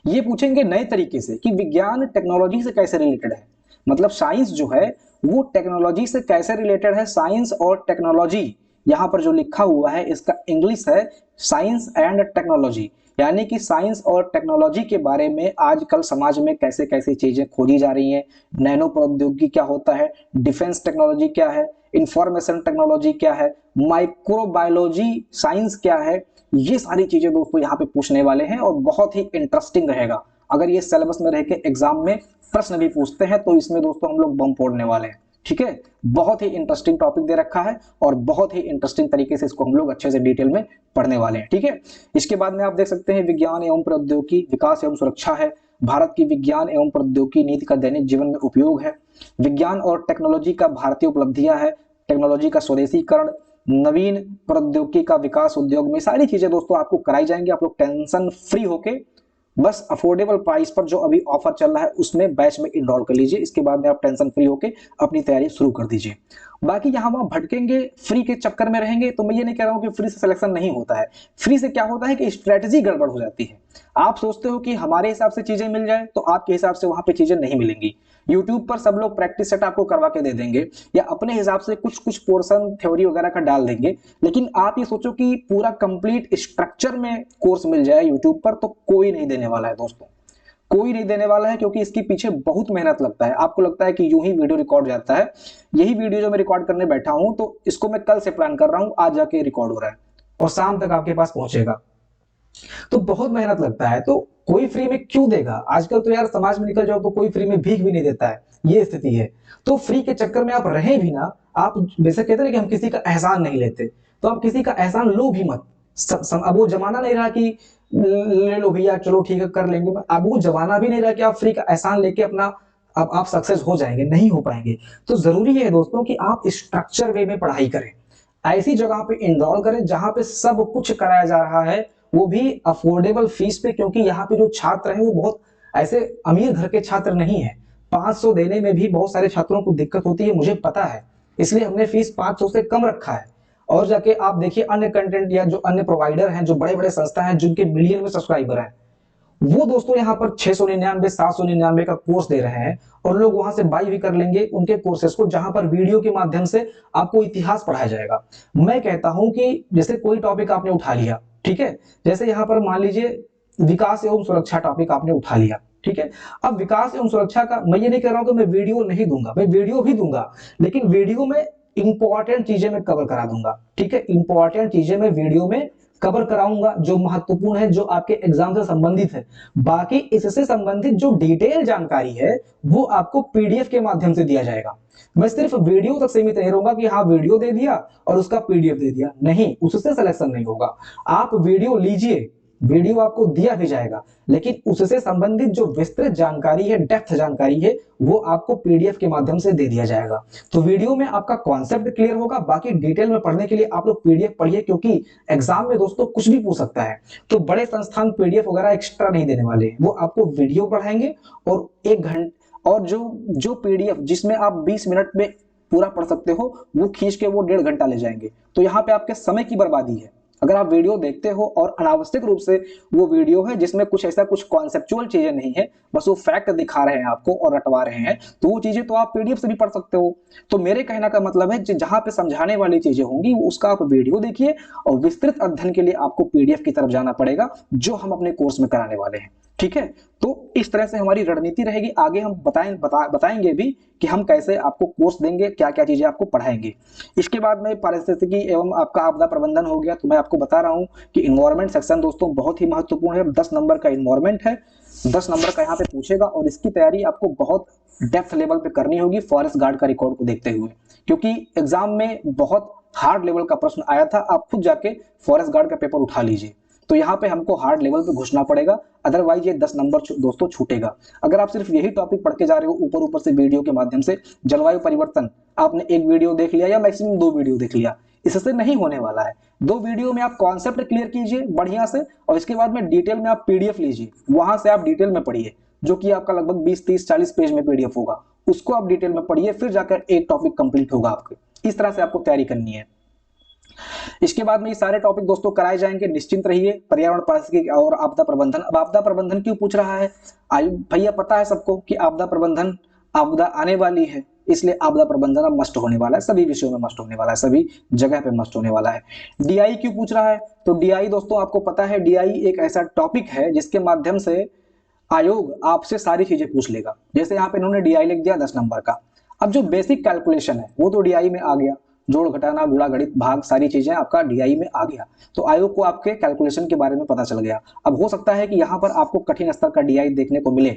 ये पूछेंगे नए तरीके से कि विज्ञान टेक्नोलॉजी से कैसे रिलेटेड है, मतलब साइंस जो है वो टेक्नोलॉजी से कैसे रिलेटेड है। साइंस और टेक्नोलॉजी यहाँ पर जो लिखा हुआ है इसका इंग्लिश है साइंस एंड टेक्नोलॉजी, यानी कि साइंस और टेक्नोलॉजी के बारे में आजकल समाज में कैसे कैसे चीजें खोजी जा रही हैं। नैनो प्रौद्योगिकी क्या होता है, डिफेंस टेक्नोलॉजी क्या है, इंफॉर्मेशन टेक्नोलॉजी क्या है, माइक्रोबायोलॉजी साइंस क्या है, ये सारी चीजें दोस्तों यहाँ पे पूछने वाले हैं और बहुत ही इंटरेस्टिंग रहेगा। अगर ये सिलेबस में रह के एग्जाम में प्रश्न भी पूछते हैं तो इसमें दोस्तों हम लोग बम फोड़ने वाले हैं। ठीक है, बहुत ही इंटरेस्टिंग टॉपिक दे रखा है और बहुत ही इंटरेस्टिंग तरीके से इसको हम लोग अच्छे से डिटेल में पढ़ने वाले हैं। ठीक है, इसके बाद में आप देख सकते हैं विज्ञान एवं प्रौद्योगिकी विकास एवं सुरक्षा है। भारत की विज्ञान एवं प्रौद्योगिकी नीति का दैनिक जीवन में उपयोग है। विज्ञान और टेक्नोलॉजी का भारतीय उपलब्धियां है। टेक्नोलॉजी का स्वदेशीकरण, नवीन प्रौद्योगिकी का विकास उद्योग में, सारी चीजें दोस्तों आपको कराई जाएंगी। आप लोग टेंशन फ्री होके बस अफोर्डेबल प्राइस पर जो अभी ऑफर चल रहा है उसमें बैच में इनरोल कर लीजिए। इसके बाद में आप टेंशन फ्री होके अपनी तैयारी शुरू कर दीजिए। बाकी यहाँ वहां भटकेंगे, फ्री के चक्कर में रहेंगे, तो मैं ये नहीं कह रहा हूं कि फ्री से सिलेक्शन नहीं होता है। फ्री से क्या होता है कि स्ट्रेटजी गड़बड़ हो जाती है। आप सोचते हो कि हमारे हिसाब से चीजें मिल जाए, तो आपके हिसाब से वहां पे चीजें नहीं मिलेंगी। यूट्यूब पर सब लोग प्रैक्टिस सेट आपको करवा के दे देंगे या अपने हिसाब से कुछ कुछ पोर्शन थ्योरी वगैरह का डाल देंगे, लेकिन आप ये सोचो कि पूरा कंप्लीट स्ट्रक्चर में कोर्स मिल जाए यूट्यूब पर, तो कोई नहीं देने वाला है दोस्तों, कोई नहीं देने वाला है, क्योंकि इसके पीछे बहुत मेहनत लगता है। आपको लगता है कि यूं ही वीडियो रिकॉर्ड जाता है, यही वीडियो जो मैं रिकॉर्ड करने बैठा हूं तो इसको मैं कल से प्लान कर रहा हूं, आज जाके रिकॉर्ड हो रहा है और शाम तक आपके पास पहुंचेगा, तो बहुत मेहनत लगता है। तो कोई फ्री में क्यों देगा? आजकल तो यार समाज में निकल जाओ तो कोई फ्री में भीख भी नहीं देता है, ये स्थिति है। तो फ्री के चक्कर में आप रहें भी ना, आप वैसे कहते हैं कि हम किसी का एहसान नहीं लेते, तो आप किसी का एहसान लो भी मत। अब वो जमाना नहीं रहा कि ले लो भैया चलो ठीक है कर लेंगे, अब वो जमाना भी नहीं रहा कि आप फ्री का एहसान लेके अपना अब आप सक्सेस हो जाएंगे, नहीं हो पाएंगे। तो जरूरी है दोस्तों कि आप स्ट्रक्चर वे में पढ़ाई करें, ऐसी जगह पे इनरोल करें जहां पे सब कुछ कराया जा रहा है, वो भी अफोर्डेबल फीस पे, क्योंकि यहाँ पे जो छात्र हैं वो बहुत ऐसे अमीर घर के छात्र नहीं है। 500 देने में भी बहुत सारे छात्रों को दिक्कत होती है, मुझे पता है, इसलिए हमने फीस 500 से कम रखा है। और जाके आप देखिए अन्य कंटेंट या जो अन्य प्रोवाइडर हैं, जो बड़े बड़े संस्था हैं जिनके मिलियन में सब्सक्राइबर हैं, वो दोस्तों यहाँ पर 699 799 का कोर्स दे रहे हैं और लोग वहां से बाई भी कर लेंगे उनके कोर्सेज को, जहां पर वीडियो के माध्यम से आपको इतिहास पढ़ाया जाएगा। मैं कहता हूं कि जैसे कोई टॉपिक आपने उठा लिया, ठीक है, जैसे यहाँ पर मान लीजिए विकास एवं सुरक्षा टॉपिक आपने उठा लिया, ठीक है। अब विकास एवं सुरक्षा का मैं ये नहीं कह रहा हूं कि मैं वीडियो नहीं दूंगा, मैं वीडियो भी दूंगा, लेकिन वीडियो में इंपॉर्टेंट चीजें मैं कवर करा दूंगा, ठीक है। इंपॉर्टेंट चीजें मैं वीडियो में कवर कराऊंगा जो महत्वपूर्ण है, जो आपके एग्जाम से संबंधित है। बाकी इससे संबंधित जो डिटेल जानकारी है वो आपको पीडीएफ के माध्यम से दिया जाएगा। मैं सिर्फ वीडियो तक सीमित नहीं रहूंगा कि हाँ वीडियो दे दिया और उसका पीडीएफ दे दिया, नहीं, उससे सिलेक्शन नहीं होगा। आप वीडियो लीजिए, वीडियो आपको दिया भी जाएगा, लेकिन उससे संबंधित जो विस्तृत जानकारी है, डेप्थ जानकारी है, वो आपको पीडीएफ के माध्यम से दे दिया जाएगा। तो वीडियो में आपका कॉन्सेप्ट क्लियर होगा, बाकी डिटेल में पढ़ने के लिए आप लोग पीडीएफ पढ़िए, क्योंकि एग्जाम में दोस्तों कुछ भी पूछ सकता है। तो बड़े संस्थान पीडीएफ वगैरह एक्स्ट्रा नहीं देने वाले, वो आपको वीडियो पढ़ाएंगे और 1 घंटे, और जो जो पीडीएफ जिसमें आप 20 मिनट में पूरा पढ़ सकते हो, वो खींच के वो 1.5 घंटा ले जाएंगे। तो यहाँ पे आपके समय की बर्बादी है। अगर आप वीडियो देखते हो और अनावश्यक रूप से वो वीडियो है जिसमें कुछ ऐसा कुछ कॉन्सेप्चुअल चीजें नहीं है, बस वो फैक्ट दिखा रहे हैं आपको और रटवा रहे हैं, तो वो चीजें तो आप पीडीएफ से भी पढ़ सकते हो। तो मेरे कहने का मतलब है जहां पे समझाने वाली चीजें होंगी उसका आप वीडियो देखिए, और विस्तृत अध्ययन के लिए आपको पीडीएफ की तरफ जाना पड़ेगा, जो हम अपने कोर्स में कराने वाले हैं, ठीक है। तो इस तरह से हमारी रणनीति रहेगी। आगे हम बताएंगे भी कि हम कैसे आपको कोर्स देंगे, क्या क्या चीजें आपको पढ़ाएंगे। इसके बाद में पारिस्थितिकी एवं आपका आपदा प्रबंधन हो गया। तो मैं आपको बता रहा हूं कि इन्वायरमेंट सेक्शन दोस्तों बहुत ही महत्वपूर्ण है। 10 नंबर का इन्वायरमेंट है, 10 नंबर का यहाँ पे पूछेगा, और इसकी तैयारी आपको बहुत डेप्थ लेवल पे करनी होगी फॉरेस्ट गार्ड का रिकॉर्ड को देखते हुए, क्योंकि एग्जाम में बहुत हार्ड लेवल का प्रश्न आया था। आप खुद जाके फॉरेस्ट गार्ड का पेपर उठा लीजिए। तो यहाँ पे हमको हार्ड लेवल पे घुसना पड़ेगा, अदरवाइज ये 10 नंबर दोस्तों छूटेगा। अगर आप सिर्फ यही टॉपिक पढ़ के जा रहे हो ऊपर ऊपर से वीडियो के माध्यम से, जलवायु परिवर्तन आपने 1 वीडियो देख लिया या मैक्सिमम 2 वीडियो देख लिया, इससे नहीं होने वाला है। 2 वीडियो में आप कॉन्सेप्ट क्लियर कीजिए बढ़िया से, और इसके बाद में डिटेल में आप पीडीएफ लीजिए, वहां से आप डिटेल में पढ़िए, जो कि आपका लगभग 20 30 40 पेज में पीडीएफ होगा, उसको आप डिटेल में पढ़िए, फिर जाकर एक टॉपिक कंप्लीट होगा आपके। इस तरह से आपको तैयारी करनी है। इसके बाद में ये सारे टॉपिक दोस्तों कराए जाएंगे, निश्चिंत रहिए। पर्यावरण पारिस्थितिकी और आपदा प्रबंधन। अब आपदा प्रबंधन क्यों पूछ रहा है भैया? पता है सबको कि आपदा प्रबंधन, आपदा आने वाली है, इसलिए आपदा प्रबंधन अब मस्ट होने वाला है, सभी विषयों में मस्ट होने वाला है, सभी जगह पे मस्ट होने वाला है। डीआई क्यों पूछ रहा है? तो डीआई दोस्तों आपको पता है, डीआई एक ऐसा टॉपिक है जिसके माध्यम से आयोग आपसे सारी चीजें पूछ लेगा। जैसे यहाँ पे इन्होंने डीआई लिख दिया 10 नंबर का। अब जो बेसिक कैलकुलेशन है वो तो डीआई में आ गया, जोड़ घटाना गुणा गणित भाग सारी चीजें आपका डीआई में आ गया, तो आयोग को आपके कैलकुलेशन के बारे में पता चल गया। अब हो सकता है कि यहाँ पर आपको कठिन स्तर का डीआई देखने को मिले।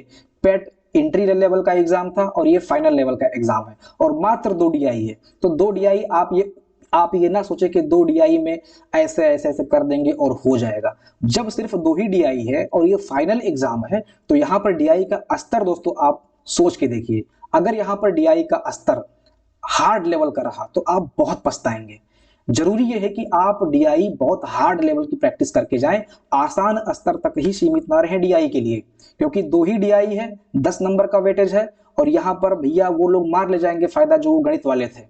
पेट एंट्री लेवल का एग्जाम था और ये फाइनल लेवल का एग्जाम है, और मात्र 2 डीआई है। तो 2 डीआई आप ये ना सोचे कि 2 डीआई में ऐसे ऐसे ऐसे कर देंगे और हो जाएगा। जब सिर्फ 2 ही डीआई है और ये फाइनल एग्जाम है, तो यहाँ पर डीआई का स्तर दोस्तों आप सोच के देखिए। अगर यहाँ पर डीआई का स्तर हार्ड लेवल का रहा तो आप बहुत पछताएंगे। जरूरी यह है कि आप डीआई बहुत हार्ड लेवल की प्रैक्टिस करके जाएं, आसान स्तर तक ही सीमित ना रहें डीआई के लिए, क्योंकि 2 ही डीआई है, 10 नंबर का वेटेज है, और यहाँ पर भैया वो लोग मार ले जाएंगे फायदा जो गणित वाले थे,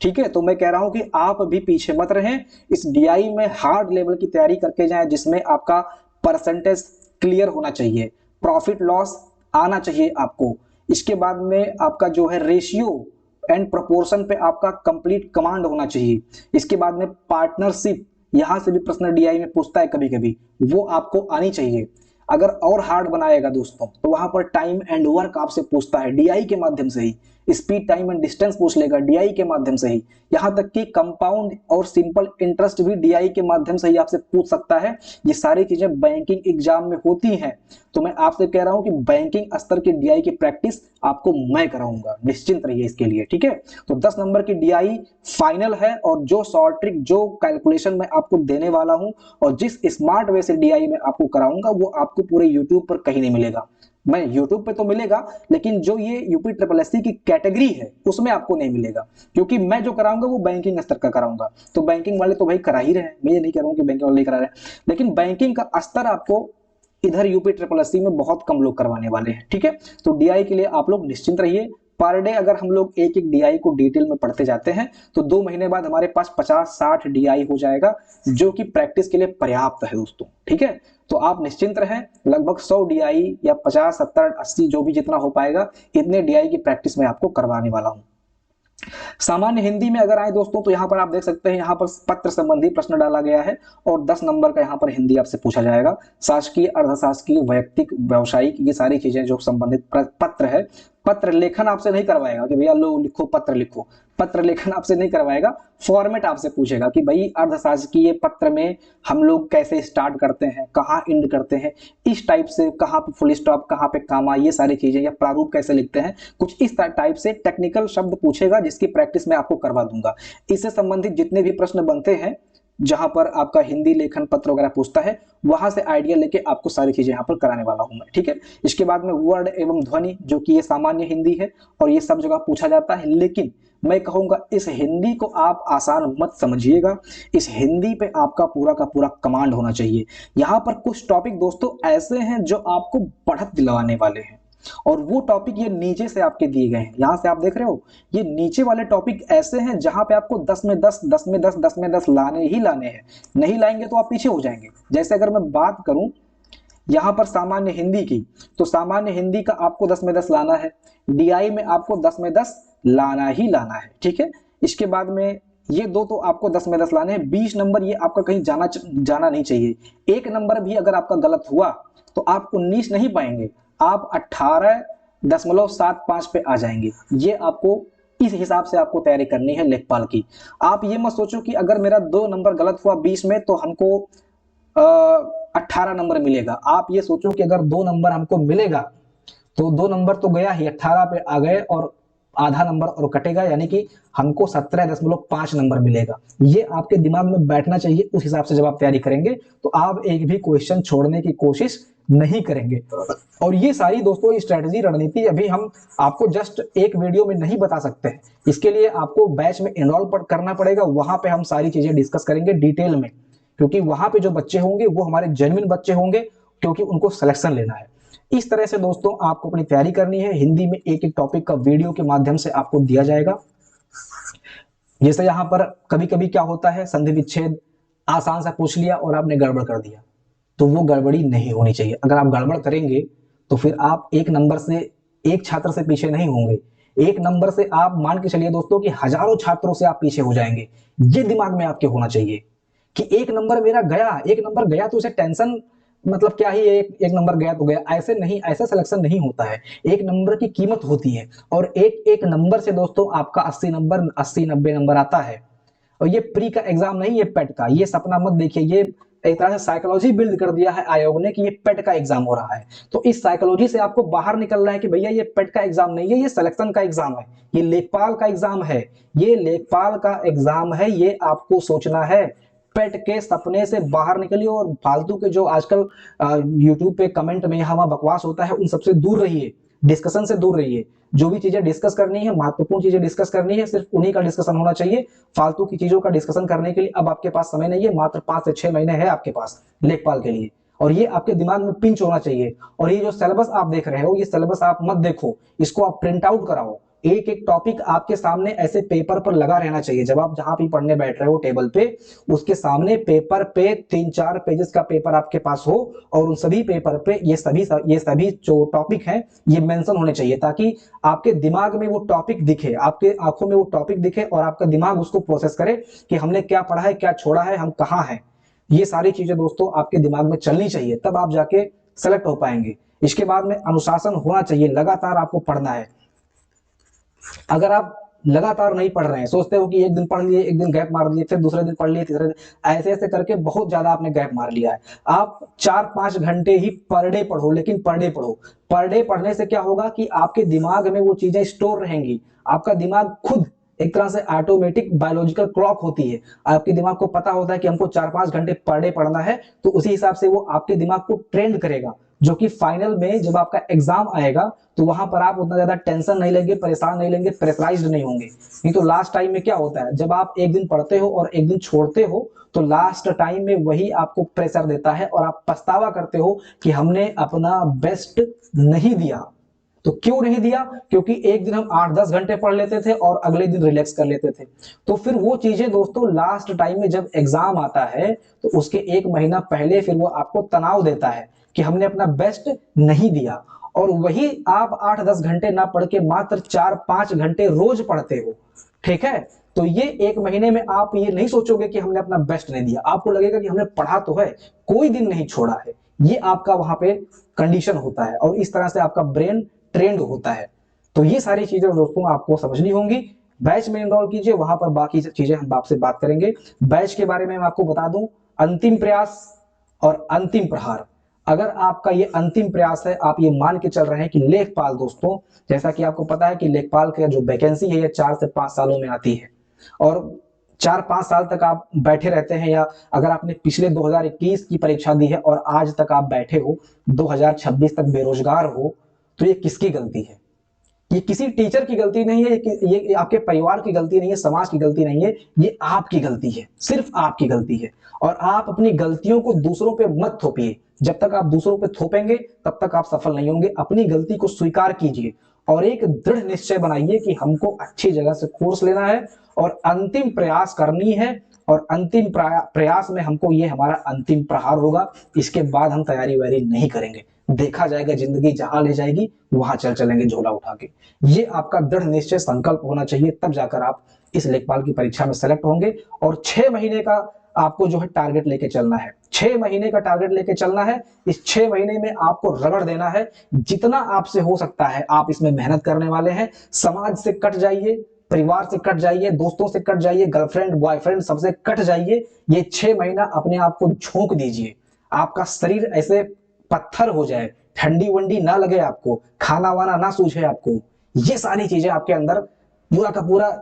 ठीक है। तो मैं कह रहा हूं कि आप भी पीछे मत रहें, इस डीआई में हार्ड लेवल की तैयारी करके जाएं, जिसमें आपका परसेंटेज क्लियर होना चाहिए, प्रॉफिट लॉस आना चाहिए आपको। इसके बाद में आपका जो है रेशियो एंड प्रोपोर्शन पे आपका कंप्लीट कमांड होना चाहिए। इसके बाद में पार्टनरशिप, यहां से भी प्रश्न डीआई में पूछता है कभी कभी, वो आपको आनी चाहिए। अगर और हार्ड बनाएगा दोस्तों तो वहां पर टाइम एंड वर्क आपसे पूछता है डीआई के माध्यम से ही, स्पीड टाइम एंड डिस्टेंस पूछ लेगा डीआई के माध्यम से ही, यहां तक कि कंपाउंड और सिंपल इंटरेस्ट भी डीआई के माध्यम से ही आपसे पूछ सकता है। ये सारी चीजें बैंकिंग एग्जाम में होती हैं। तो मैं आपसे कह रहा हूं कि बैंकिंग स्तर की डीआई की प्रैक्टिस आपको मैं कराऊंगा, निश्चिंत रहिए इसके लिए, ठीक है। तो 10 नंबर की डीआई फाइनल है, और जो शॉर्ट ट्रिक, जो कैलकुलेशन मैं आपको देने वाला हूं और जिस स्मार्ट वे से डीआई में आपको कराऊंगा, वो आपको पूरे यूट्यूब पर कहीं नहीं मिलेगा। मैं यूट्यूब पे तो मिलेगा, लेकिन जो ये यूपी ट्रिपल एससी की कैटेगरी है उसमें आपको नहीं मिलेगा, क्योंकि मैं जो कराऊंगा वो बैंकिंग स्तर का कराऊंगा। तो बैंकिंग वाले तो भाई करा ही रहे हैं, मैं ये नहीं कह रहा हूं कि बैंकिंग वाले नहीं करा रहे हैं, लेकिन बैंकिंग का स्तर आपको इधर यूपी ट्रिपल एससी में बहुत कम लोग करवाने वाले हैं, ठीक है। तो डीआई के लिए आप लोग निश्चिंत रहिए, पर डे अगर हम लोग एक एक डीआई को डिटेल में पढ़ते जाते हैं तो 2 महीने बाद हमारे पास 50-60 डीआई हो जाएगा, जो कि प्रैक्टिस के लिए पर्याप्त है दोस्तों। ठीक है, तो आप निश्चिंत रहें, लगभग 100 डीआई या 50, 70, 80 जो भी जितना हो पाएगा इतने डीआई की प्रैक्टिस मैं आपको करवाने वाला हूं। सामान्य हिंदी में अगर आए दोस्तों तो यहाँ पर आप देख सकते हैं, यहाँ पर पत्र संबंधी प्रश्न डाला गया है और 10 नंबर का यहाँ पर हिंदी आपसे पूछा जाएगा। शासकीय, अर्धशासकीय, वैयक्तिक, व्यावसायिक, ये सारी चीजें जो संबंधित पत्र है। पत्र लेखन आपसे नहीं करवाएगा कि भैया लो लिखो पत्र लिखो, पत्र लेखन आपसे नहीं करवाएगा, फॉर्मेट आपसे पूछेगा कि भाई अर्धशासकीय पत्र में हम लोग कैसे स्टार्ट करते हैं, कहाँ एंड करते हैं, इस टाइप से, कहाँ पे फुल स्टॉप, कहाँ पे कामा, ये सारी चीजें, या प्रारूप कैसे लिखते हैं, कुछ इस टाइप से टेक्निकल शब्द पूछेगा जिसकी प्रैक्टिस मैं आपको करवा दूंगा। इससे संबंधित जितने भी प्रश्न बनते हैं जहां पर आपका हिंदी लेखन पत्र वगैरह पूछता है, वहां से आइडिया लेके आपको सारी चीजें यहाँ पर कराने वाला हूं मैं। ठीक है, इसके बाद में वर्ड एवं ध्वनि, जो कि ये सामान्य हिंदी है और ये सब जगह पूछा जाता है, लेकिन मैं कहूंगा इस हिंदी को आप आसान मत समझिएगा, इस हिंदी पे आपका पूरा का पूरा कमांड होना चाहिए। यहाँ पर कुछ टॉपिक दोस्तों ऐसे हैं जो आपको बढ़त दिलवाने वाले हैं, और वो टॉपिक ये नीचे से आपके दिए गए हैं, यहां से आप देख रहे हो, ये नीचे वाले टॉपिक ऐसे हैं जहां पे आपको 10 में 10, 10 में 10, 10 में 10 लाने ही लाने हैं, नहीं लाएंगे तो आप पीछे हो जाएंगे। जैसे अगर मैं बात करूं यहां पर सामान्य हिंदी की, तो सामान्य हिंदी का आपको 10 में 10 लाना है, डीआई में आपको 10 में 10 लाना ही लाना है। ठीक है, इसके बाद में ये दो तो आपको 10 में 10 लाने हैं। 20 नंबर ये आपका कहीं जाना नहीं चाहिए। एक नंबर भी अगर आपका गलत हुआ तो आप 19 नहीं पाएंगे, आप 18.75 पे आ जाएंगे। ये आपको इस हिसाब से आपको तैयारी करनी है लेखपाल की। आप ये मत सोचो कि अगर मेरा 2 नंबर गलत हुआ 20 में तो हमको 18 नंबर मिलेगा। आप ये सोचो कि अगर 2 नंबर हमको मिलेगा तो 2 नंबर तो गया ही, 18 पे आ गए और आधा नंबर और कटेगा, यानी कि हमको 17.5 नंबर मिलेगा। ये आपके दिमाग में बैठना चाहिए। उस हिसाब से जब आप तैयारी करेंगे तो आप एक भी क्वेश्चन छोड़ने की कोशिश नहीं करेंगे। और ये सारी दोस्तों स्ट्रेटजी, रणनीति अभी हम आपको जस्ट एक वीडियो में नहीं बता सकते हैं। इसके लिए आपको बैच में एनरोल करना पड़ेगा, वहां पे हम सारी चीजें डिस्कस करेंगे डिटेल में, क्योंकि वहां पे जो बच्चे होंगे वो हमारे जेन्युइन बच्चे होंगे, क्योंकि उनको सिलेक्शन लेना है। इस तरह से दोस्तों आपको अपनी तैयारी करनी है। हिंदी में एक एक टॉपिक का वीडियो के माध्यम से आपको दिया जाएगा। जैसे यहाँ पर कभी कभी क्या होता है, संधि विच्छेद आसान सा पूछ लिया और आपने गड़बड़ कर दिया, तो वो गड़बड़ी नहीं होनी चाहिए। अगर आप गड़बड़ करेंगे तो फिर आप एक नंबर से, एक छात्र से पीछे नहीं होंगे, एक नंबर से आप मान के चलिए दोस्तों कि हजारों छात्रों से आप पीछे हो जाएंगे। ये दिमाग में आपके होना चाहिए कि एक नंबर मेरा गया, एक नंबर गया तो उसे टेंशन, मतलब क्या ही एक नंबर गया तो गया, ऐसे नहीं, ऐसा सिलेक्शन नहीं होता है। एक नंबर की कीमत होती है और एक एक नंबर से दोस्तों आपका 80 नंबर, 80-90 नंबर आता है। और ये प्री का एग्जाम नहीं, ये पेट का, ये सपना मत देखिए। ये एक तरह से साइकोलॉजी बिल्ड कर दिया है आयोग ने कि ये पेट का एग्जाम हो रहा है, तो इस साइकोलॉजी से आपको बाहर निकलना है कि भैया ये पेट का एग्जाम नहीं है, ये सिलेक्शन का एग्जाम है, ये लेखपाल का एग्जाम है, ये लेखपाल का एग्जाम है। ये आपको सोचना है। पेट के सपने से बाहर निकलिए और फालतू के जो आजकल यूट्यूब पे कमेंट में यहाँ बकवास होता है उन सबसे दूर रहिए, डिस्कशन से दूर रहिए। जो भी चीजें डिस्कस करनी है, महत्वपूर्ण चीजें डिस्कस करनी है, सिर्फ उन्हीं का डिस्कशन होना चाहिए। फालतू की चीजों का डिस्कशन करने के लिए अब आपके पास समय नहीं है। मात्र 5 से 6 महीने है आपके पास लेखपाल के लिए, और ये आपके दिमाग में पिंच होना चाहिए। और ये जो सिलेबस आप देख रहे हो, ये सिलेबस आप मत देखो, इसको आप प्रिंट आउट कराओ। एक एक टॉपिक आपके सामने ऐसे पेपर पर लगा रहना चाहिए। जब आप जहां भी पढ़ने बैठ रहे हो टेबल पे, उसके सामने पेपर पे 3-4 पेजेस का पेपर आपके पास हो, और उन सभी पेपर पे ये सभी जो टॉपिक हैं ये मेंशन होने चाहिए, ताकि आपके दिमाग में वो टॉपिक दिखे, आपके आंखों में वो टॉपिक दिखे और आपका दिमाग उसको प्रोसेस करे कि हमने क्या पढ़ा है, क्या छोड़ा है, हम कहाँ हैं। ये सारी चीजें दोस्तों आपके दिमाग में चलनी चाहिए, तब आप जाके सेलेक्ट हो पाएंगे। इसके बाद में अनुशासन होना चाहिए, लगातार आपको पढ़ना है। अगर आप लगातार नहीं पढ़ रहे हैं, सोचते हो कि एक दिन पढ़ लिए, एक दिन गैप मार दिए, फिर दूसरे दिन पढ़ लिए, तीसरे दिन, ऐसे ऐसे करके बहुत ज्यादा आपने गैप मार लिया है। आप 4-5 घंटे ही पर डे पढ़ो, लेकिन पर डे पढ़ो। पर डे पढ़ने से क्या होगा कि आपके दिमाग में वो चीजें स्टोर रहेंगी। आपका दिमाग खुद एक तरह से ऑटोमेटिक बायोलॉजिकल क्लॉक होती है। आपके दिमाग को पता होता है कि हमको 4-5 घंटे पर डे पढ़ना है, तो उसी हिसाब से वो आपके दिमाग को ट्रेंड करेगा, जो कि फाइनल में जब आपका एग्जाम आएगा तो वहां पर आप उतना ज्यादा टेंशन नहीं लेंगे, परेशान नहीं लेंगे, प्रेशराइज्ड नहीं होंगे। नहीं तो लास्ट टाइम में क्या होता है, जब आप एक दिन पढ़ते हो और एक दिन छोड़ते हो, तो लास्ट टाइम में वही आपको प्रेशर देता है और आप पछतावा करते हो कि हमने अपना बेस्ट नहीं दिया। तो क्यों नहीं दिया? क्योंकि एक दिन हम 8-10 घंटे पढ़ लेते थे और अगले दिन रिलैक्स कर लेते थे। तो फिर वो चीजें दोस्तों लास्ट टाइम में जब एग्जाम आता है तो उसके 1 महीना पहले फिर वो आपको तनाव देता है कि हमने अपना बेस्ट नहीं दिया। और वही आप 8-10 घंटे ना पढ़ के मात्र 4-5 घंटे रोज पढ़ते हो, ठीक है? तो ये 1 महीने में आप ये नहीं सोचोगे कि हमने अपना बेस्ट नहीं दिया, आपको लगेगा कि हमने पढ़ा तो है, कोई दिन नहीं छोड़ा है। ये आपका वहां पे कंडीशन होता है और इस तरह से आपका ब्रेन ट्रेंड होता है। तो ये सारी चीजें दोस्तों आपको समझनी होंगी। बैच में एनरोल कीजिए, वहां पर बाकी चीजें हम आपसे बात करेंगे। बैच के बारे में मैं आपको बता दूं, अंतिम प्रयास और अंतिम प्रहार। अगर आपका ये अंतिम प्रयास है, आप ये मान के चल रहे हैं कि लेखपाल दोस्तों, जैसा कि आपको पता है कि लेखपाल का जो वैकेंसी है ये 4 से 5 सालों में आती है और 4-5 साल तक आप बैठे रहते हैं, या अगर आपने पिछले 2021 की परीक्षा दी है और आज तक आप बैठे हो, 2026 तक बेरोजगार हो, तो ये किसकी गलती है? ये किसी टीचर की गलती नहीं है, ये आपके परिवार की गलती नहीं है, समाज की गलती नहीं है, ये आपकी गलती है, सिर्फ आपकी गलती है। और आप अपनी गलतियों को दूसरों पे मत थोपिए। जब तक आप दूसरों पे थोपेंगे तब तक आप सफल नहीं होंगे। अपनी गलती को स्वीकार कीजिए और एक दृढ़ निश्चय बनाइए कि हमको अच्छी जगह से कोर्स लेना है और अंतिम प्रयास करनी है, और अंतिम प्रयास में हमको ये हमारा अंतिम प्रहार होगा। इसके बाद हम तैयारी वैयारी नहीं करेंगे, देखा जाएगा, जिंदगी जहां ले जाएगी वहां चलेंगे झोला उठा के। ये आपका दृढ़ निश्चय संकल्प होना चाहिए, तब जाकर आप इस लेखपाल की परीक्षा में सेलेक्ट होंगे। और 6 महीने का आपको जो है टारगेट लेके चलना है, 6 महीने का टारगेट लेके चलना है। इस 6 महीने में आपको रगड़ देना है, जितना आपसे हो सकता है आप इसमें मेहनत करने वाले हैं। समाज से कट जाइए, परिवार से कट जाइए, दोस्तों से कट जाइए, गर्लफ्रेंड बॉयफ्रेंड सबसे कट जाइए। ये 6 महीना अपने आप को झोंक दीजिए, आपका शरीर ऐसे पत्थर हो जाए, ठंडी वंडी ना लगे आपको, खाना वाना ना सूझे आपको। ये सारी चीजें आपके अंदर पूरा का पूरा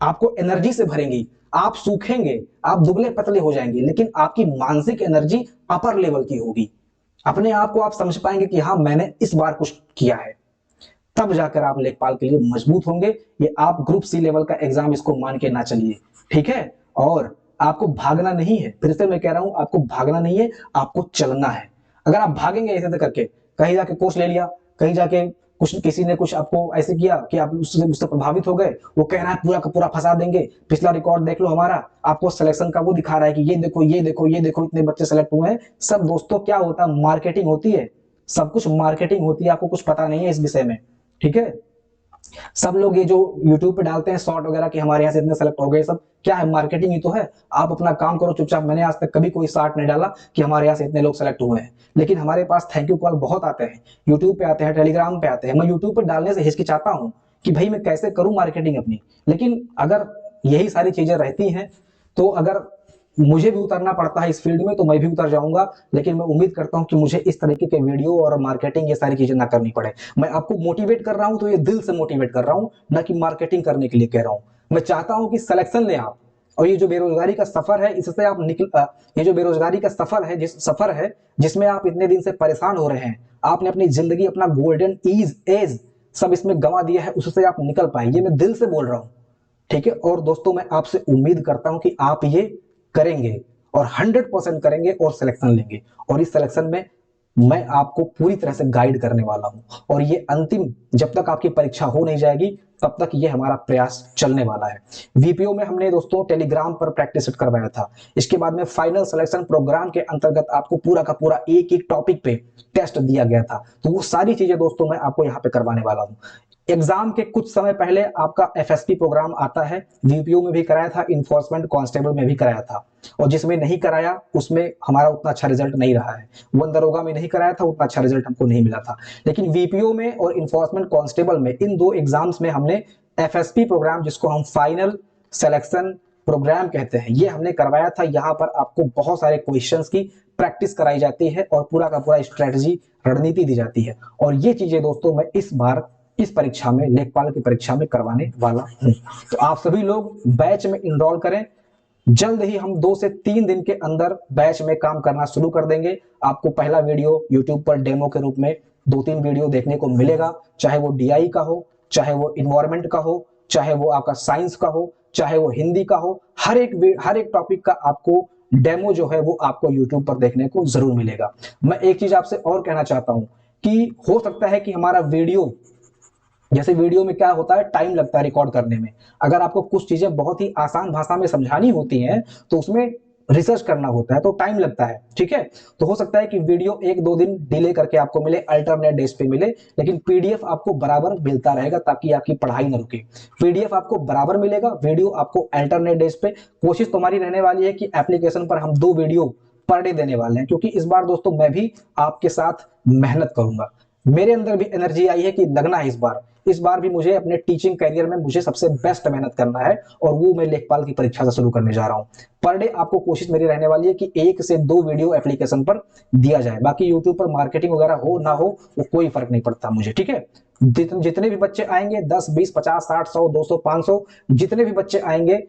आपको एनर्जी से भरेंगी। आप सूखेंगे, आप दुबले पतले हो जाएंगे, लेकिन आपकी मानसिक एनर्जी अपर लेवल की होगी। अपने आप को आप समझ पाएंगे कि हाँ मैंने इस बार कुछ किया है, तब जाकर आप लेखपाल के लिए मजबूत होंगे। ये आप ग्रुप सी लेवल का एग्जाम इसको मान के ना चलिए, ठीक है? और आपको भागना नहीं है, फिर से मैं कह रहा हूं, आपको भागना नहीं है, आपको चलना है। अगर आप भागेंगे ऐसे करके, कहीं जाके कोर्स ले लिया, कहीं जाके कुछ किसी ने कुछ आपको ऐसे किया कि आप उससे प्रभावित हो गए, वो कह रहा है पूरा का पूरा फंसा देंगे, पिछला रिकॉर्ड देख लो हमारा, आपको सिलेक्शन का वो दिखा रहा है कि ये देखो ये देखो ये देखो इतने बच्चे सेलेक्ट हुए हैं। सब दोस्तों क्या होता है, मार्केटिंग होती है, सब कुछ मार्केटिंग होती है, आपको कुछ पता नहीं है इस विषय में, ठीक है? सब लोग ये जो YouTube पे डालते हैं शॉर्ट वगैरह कि हमारे यहाँ से इतने सेलेक्ट हो गए, सब क्या है, मार्केटिंग ही तो है। आप अपना काम करो चुपचाप। मैंने आज तक कभी कोई शॉर्ट नहीं डाला कि हमारे यहाँ से इतने लोग सेलेक्ट हुए हैं, लेकिन हमारे पास थैंक यू कॉल बहुत आते हैं, यूट्यूब पे आते हैं, टेलीग्राम पे आते हैं। मैं यूट्यूब पे डालने से हिचकिचाता हूँ कि भाई मैं कैसे करूं मार्केटिंग अपनी, लेकिन अगर यही सारी चीजें रहती हैं तो अगर मुझे भी उतरना पड़ता है इस फील्ड में तो मैं भी उतर जाऊंगा। लेकिन मैं उम्मीद करता हूं कि मुझे इस तरीके के वीडियो और मार्केटिंग ये सारी चीजें ना करनी पड़े। मैं आपको मोटिवेट कर रहा हूं तो ये दिल से मोटिवेट कर रहा हूं, ना कि मार्केटिंग करने के लिए कह रहा हूं। मैं चाहता हूं कि सिलेक्शन लें आप, और ये जो बेरोजगारी का सफर है इससे आप ये जो बेरोजगारी का सफर है जिसमें आप इतने दिन से परेशान हो रहे हैं, आपने अपनी जिंदगी, अपना गोल्डन एज सब इसमें गंवा दिया है, उससे आप निकल पाए, ये मैं दिल से बोल रहा हूं, ठीक है? और दोस्तों मैं आपसे उम्मीद करता हूं कि आप ये करेंगे और 100% करेंगे और सिलेक्शन लेंगे। और इस सिलेक्शन में मैं आपको पूरी तरह से गाइड करने वाला हूं, और ये अंतिम, जब तक आपकी परीक्षा हो नहीं जाएगी तब तक ये हमारा प्रयास चलने वाला है। वीपीओ में हमने दोस्तों टेलीग्राम पर प्रैक्टिस सेट करवाया था। इसके बाद में फाइनल सिलेक्शन प्रोग्राम के अंतर्गत आपको पूरा का पूरा एक एक टॉपिक पे टेस्ट दिया गया था। तो वो सारी चीजें दोस्तों मैं आपको यहाँ पे करवाने वाला हूँ। एग्जाम के कुछ समय पहले आपका एफएसपी प्रोग्राम आता है, वीपीओ में भी कराया था, इन्फोर्समेंट कांस्टेबल में भी कराया था, और जिसमें नहीं कराया उसमें हमारा उतना अच्छा रिजल्ट नहीं रहा है। वन दरोगा में नहीं कराया था, उतना अच्छा रिजल्ट हमको नहीं मिला था। लेकिन वीपीओ में और इन्फोर्समेंट कांस्टेबल में, इन 2 एग्जाम्स में हमने एफएसपी प्रोग्राम, जिसको हम फाइनल सिलेक्शन प्रोग्राम कहते हैं, ये हमने करवाया था। यहाँ पर आपको बहुत सारे क्वेश्चंस की प्रैक्टिस कराई जाती है और पूरा का पूरा स्ट्रेटजी, रणनीति दी जाती है। और ये चीजें दोस्तों मैं इस बार इस परीक्षा में, लेखपाल की परीक्षा में करवाने वाला हूं। तो आप सभी लोग बैच में इनरोल करें। जल्द ही हम 2 से 3 दिन के अंदर बैच में काम करना शुरू कर देंगे। आपको पहला वीडियो YouTube पर डेमो के रूप में 2-3 वीडियो देखने को मिलेगा, चाहे वो डीआई का हो, चाहे वो इन्वायरमेंट का हो, चाहे वो आपका साइंस का हो, चाहे वो हिंदी का हो। हर एक टॉपिक का आपको डेमो जो है वो आपको YouTube पर देखने को जरूर मिलेगा। मैं एक चीज आपसे और कहना चाहता हूं कि हो सकता है कि हमारा वीडियो जैसे वीडियो में क्या होता है, टाइम लगता है रिकॉर्ड करने में। अगर आपको कुछ चीजें बहुत ही आसान भाषा में समझानी होती हैं तो उसमें रिसर्च करना होता है, तो टाइम लगता है, ठीक है। तो हो सकता है कि वीडियो 1-2 दिन डिले करके आपको मिले, अल्टरनेट डेज पे मिले, लेकिन पीडीएफ आपको बराबर मिलता रहेगा ताकि आपकी पढ़ाई न रुके। पीडीएफ आपको बराबर मिलेगा, वीडियो आपको अल्टरनेट डेज पे। कोशिश तुम्हारी रहने वाली है कि एप्लीकेशन पर हम 2 वीडियो पर डे देने वाले हैं, क्योंकि इस बार दोस्तों मैं भी आपके साथ मेहनत करूंगा। मेरे अंदर भी एनर्जी आई है कि लगना है इस बार भी मुझे अपने टीचिंग करियर में मुझे सबसे बेस्ट मेहनत करना है, और वो मैं लेखपाल की परीक्षा से शुरू करने जा रहा हूं। पर डे आपको कोशिश मेरी रहने वाली है कि 1 से 2 वीडियो एप्लीकेशन पर दिया जाए। बाकी यूट्यूब पर मार्केटिंग वगैरह हो ना हो वो कोई फर्क नहीं पड़ता मुझे, ठीक है। जितने भी बच्चे आएंगे, 10, 20, 50, 60, 100, 200, 500, जितने भी बच्चे आएंगे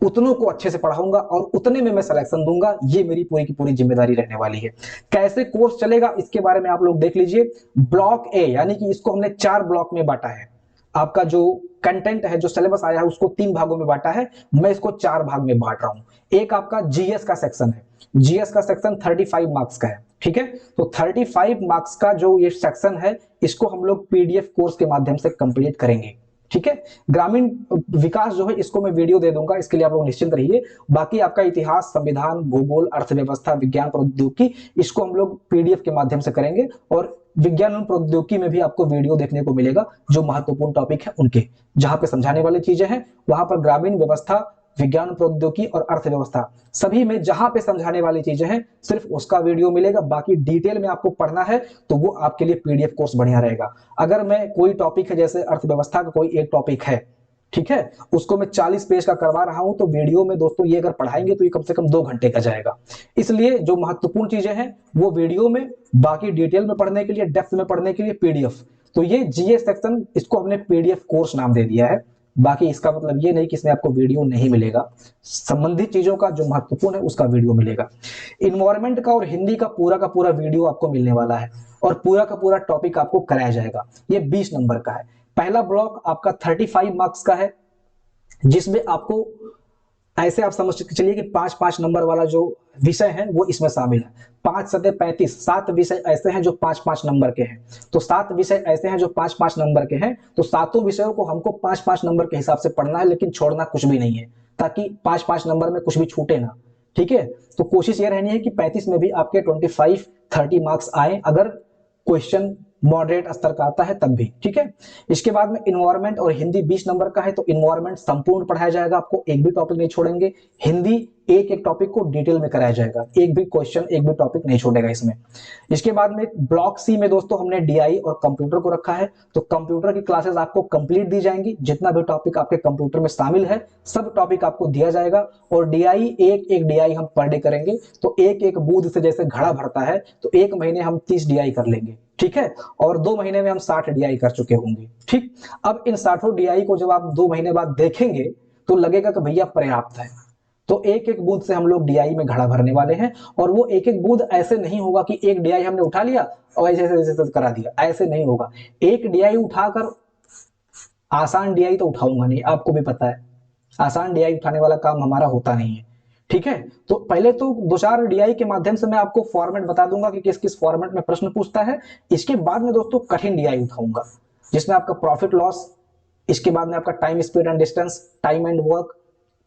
उतनों को अच्छे से पढ़ाऊंगा और उतने में मैं सिलेक्शन दूंगा। ये मेरी पूरी की पूरी जिम्मेदारी रहने वाली है। कैसे कोर्स चलेगा इसके बारे में आप लोग देख लीजिए। ब्लॉक ए, यानी कि इसको हमने 4 ब्लॉक में बांटा है। आपका जो कंटेंट है, जो सिलेबस आया है, उसको 3 भागों में बांटा है, मैं इसको 4 भाग में बांट रहा हूं। एक आपका जीएस का सेक्शन है। जीएस का सेक्शन 35 मार्क्स का है, ठीक है। तो 35 मार्क्स का जो ये सेक्शन है, इसको हम लोग पीडीएफ कोर्स के माध्यम से कंप्लीट करेंगे, ठीक है। ग्रामीण विकास जो है इसको मैं वीडियो दे दूंगा, इसके लिए आप लोग निश्चिंत रहिए। बाकी आपका इतिहास, संविधान, भूगोल, अर्थव्यवस्था, विज्ञान प्रौद्योगिकी, इसको हम लोग पीडीएफ के माध्यम से करेंगे। और विज्ञान और प्रौद्योगिकी में भी आपको वीडियो देखने को मिलेगा, जो महत्वपूर्ण टॉपिक है उनके, जहां पे समझाने वाली चीजें हैं वहां पर ग्रामीण व्यवस्था, विज्ञान प्रौद्योगिकी और अर्थव्यवस्था, सभी में जहां पे समझाने वाली चीजें हैं सिर्फ उसका वीडियो मिलेगा। बाकी डिटेल में आपको पढ़ना है तो वो आपके लिए पीडीएफ कोर्स बढ़िया रहेगा। अगर मैं कोई टॉपिक है, जैसे अर्थव्यवस्था का कोई एक टॉपिक है, ठीक है, उसको मैं 40 पेज का करवा रहा हूं, तो वीडियो में दोस्तों ये अगर पढ़ाएंगे तो ये कम से कम 2 घंटे का जाएगा। इसलिए जो महत्वपूर्ण चीजें हैं वो वीडियो में, बाकी डिटेल में पढ़ने के लिए, डेप्थ में पढ़ने के लिए पीडीएफ। तो ये जीएस सेक्शन, इसको हमने पीडीएफ कोर्स नाम दे दिया है। बाकी इसका मतलब ये नहीं कि इसमें आपको वीडियो नहीं मिलेगा, संबंधित चीजों का जो महत्वपूर्ण है उसका वीडियो मिलेगा। इन्वायरमेंट का और हिंदी का पूरा वीडियो आपको मिलने वाला है, और पूरा का पूरा टॉपिक आपको कराया जाएगा। ये 20 नंबर का है। पहला ब्लॉक आपका 35 मार्क्स का है, जिसमें आपको ऐसे आप समझ के चलिए कि 5-5 नंबर वाला जो विषय है वो इसमें शामिल है। 5-7-35, 7 विषय ऐसे हैं जो 5-5 नंबर के हैं। तो 7 विषय ऐसे हैं जो 5-5 नंबर के हैं, तो सातों विषयों को हमको 5-5 नंबर के हिसाब से पढ़ना है, लेकिन छोड़ना कुछ भी नहीं है, ताकि 5-5 नंबर में कुछ भी छूटे ना, ठीक है। तो कोशिश ये रहनी है कि 35 में भी आपके 25-30 मार्क्स आए, अगर क्वेश्चन मॉडरेट स्तर का आता है तब भी, ठीक है। इसके बाद में इन्वायरमेंट और हिंदी 20 नंबर का है, तो इन्वायरमेंट संपूर्ण पढ़ाया जाएगा आपको, एक भी टॉपिक नहीं छोड़ेंगे। हिंदी एक एक टॉपिक को डिटेल में कराया जाएगा, एक भी क्वेश्चन, एक भी टॉपिक नहीं छोड़ेगा इसमें। इसके बाद में ब्लॉक सी में दोस्तों हमने डीआई और कंप्यूटर को रखा है। तो कंप्यूटर की क्लासेस आपको कंप्लीट दी जाएंगी, जितना भी टॉपिक आपके कंप्यूटर में शामिल है सब टॉपिक आपको दिया जाएगा। और डीआई, एक एक डीआई हम पर डे करेंगे, तो एक एक बूथ से जैसे घड़ा भरता है, तो 1 महीने हम 30 डीआई कर लेंगे, ठीक है। और 2 महीने में हम 60 डीआई कर चुके होंगे, ठीक। अब इन 60 डीआई को जब आप 2 महीने बाद देखेंगे तो लगेगा कि भैया पर्याप्त है। तो एक एक बूथ से हम लोग डीआई में घड़ा भरने वाले हैं, और वो एक एक बूथ ऐसे नहीं होगा कि एक डीआई हमने उठा लिया और ऐसे ऐसे करा दिया, ऐसे नहीं होगा। एक डीआई उठाकर, आसान डीआई तो उठाऊंगा नहीं, आपको भी पता है आसान डीआई उठाने वाला काम हमारा होता नहीं है, ठीक है। तो पहले तो 2-4 डीआई के माध्यम से मैं आपको फॉर्मेट बता दूंगा कि किस किस फॉर्मेट में प्रश्न पूछता है। इसके बाद में दोस्तों कठिन डीआई उठाऊंगा, जिसमें आपका प्रॉफिट लॉस, इसके बाद में आपका time, speed and distance, time and work,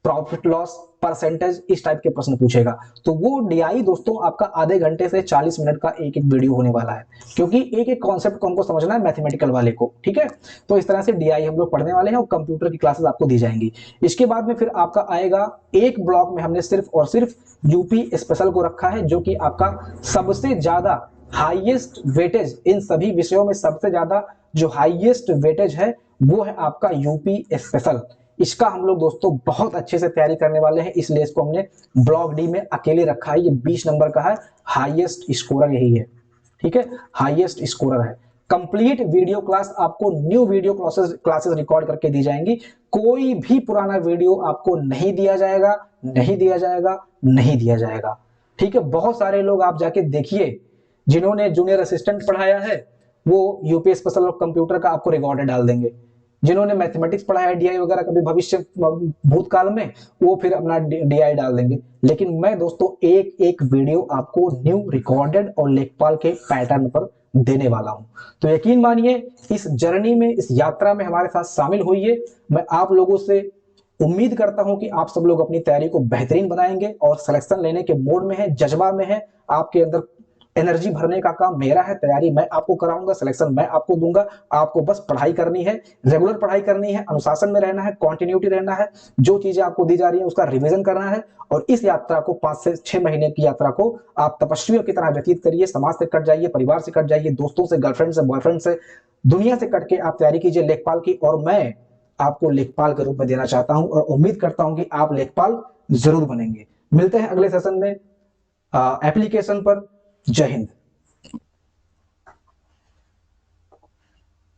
profit loss, percentage, इस टाइप के प्रश्न पूछेगा। तो वो डीआई दोस्तों आपका आधे घंटे से 40 मिनट का एक एक वीडियो होने वाला है, क्योंकि एक एक कॉन्सेप्ट को हमको समझना है मैथमेटिकल वाले को, ठीक है। तो इस तरह से डीआई हम लोग पढ़ने वाले हैं, और कंप्यूटर की क्लासेस आपको दी जाएंगी। इसके बाद में फिर आपका आएगा, एक ब्लॉक में हमने सिर्फ और सिर्फ यूपी स्पेशल को रखा है, जो कि आपका सबसे ज्यादा हाईएस्ट वेटेज, इन सभी विषयों में सबसे ज्यादा जो हाईएस्ट वेटेज है वो है आपका यूपी स्पेशल। इसका हम लोग दोस्तों बहुत अच्छे से तैयारी करने वाले हैं, इसलिए इसको हमने ब्लॉक डी में अकेले रखा है। ये 20 नंबर का है, हाईएस्ट स्कोरर यही है, ठीक है, हाईएस्ट स्कोरर है। कंप्लीट वीडियो क्लास आपको, न्यू वीडियो क्लासेस रिकॉर्ड करके दी जाएंगी। कोई भी पुराना वीडियो आपको नहीं दिया जाएगा, नहीं दिया जाएगा, नहीं दिया जाएगा, ठीक है। बहुत सारे लोग आप जाके देखिए, जिन्होंने जूनियर असिस्टेंट पढ़ाया है वो यूपी स्पेशल और कंप्यूटर का आपको रिकॉर्ड डाल देंगे। जिन्होंने मैथमेटिक्स पढ़ाया है डीआई वगैरह कभी भविष्य भूतकाल में, वो फिर अपना डीआई डाल देंगे। लेकिन मैं दोस्तों एक एक वीडियो आपको न्यू रिकॉर्डेड और लेखपाल के पैटर्न पर देने वाला हूं। तो यकीन मानिए इस जर्नी में, इस यात्रा में हमारे साथ शामिल होइए। मैं आप लोगों से उम्मीद करता हूं कि आप सब लोग अपनी तैयारी को बेहतरीन बनाएंगे और सिलेक्शन लेने के मोड में है, जज्बा में है। आपके अंदर एनर्जी भरने का काम मेरा है, तैयारी मैं आपको कराऊंगा, सिलेक्शन मैं आपको दूंगा। आपको बस पढ़ाई करनी है, रेगुलर पढ़ाई करनी है, अनुशासन में रहना है, कॉन्टिन्यूटी रहना है, जो चीजें आपको दी जा रही है उसका रिवीजन करना है। और इस यात्रा को 5 से 6 महीने की यात्रा को आप तपस्वियों की तरह व्यतीत करिए। समाज से कट जाइए, परिवार से कट जाइए, दोस्तों से, गर्लफ्रेंड से, बॉयफ्रेंड से, दुनिया से कट के आप तैयारी कीजिए लेखपाल की। और मैं आपको लेखपाल के रूप में देना चाहता हूं और उम्मीद करता हूं कि आप लेखपाल जरूर बनेंगे। मिलते हैं अगले सेशन में एप्लीकेशन पर। जय हिंद।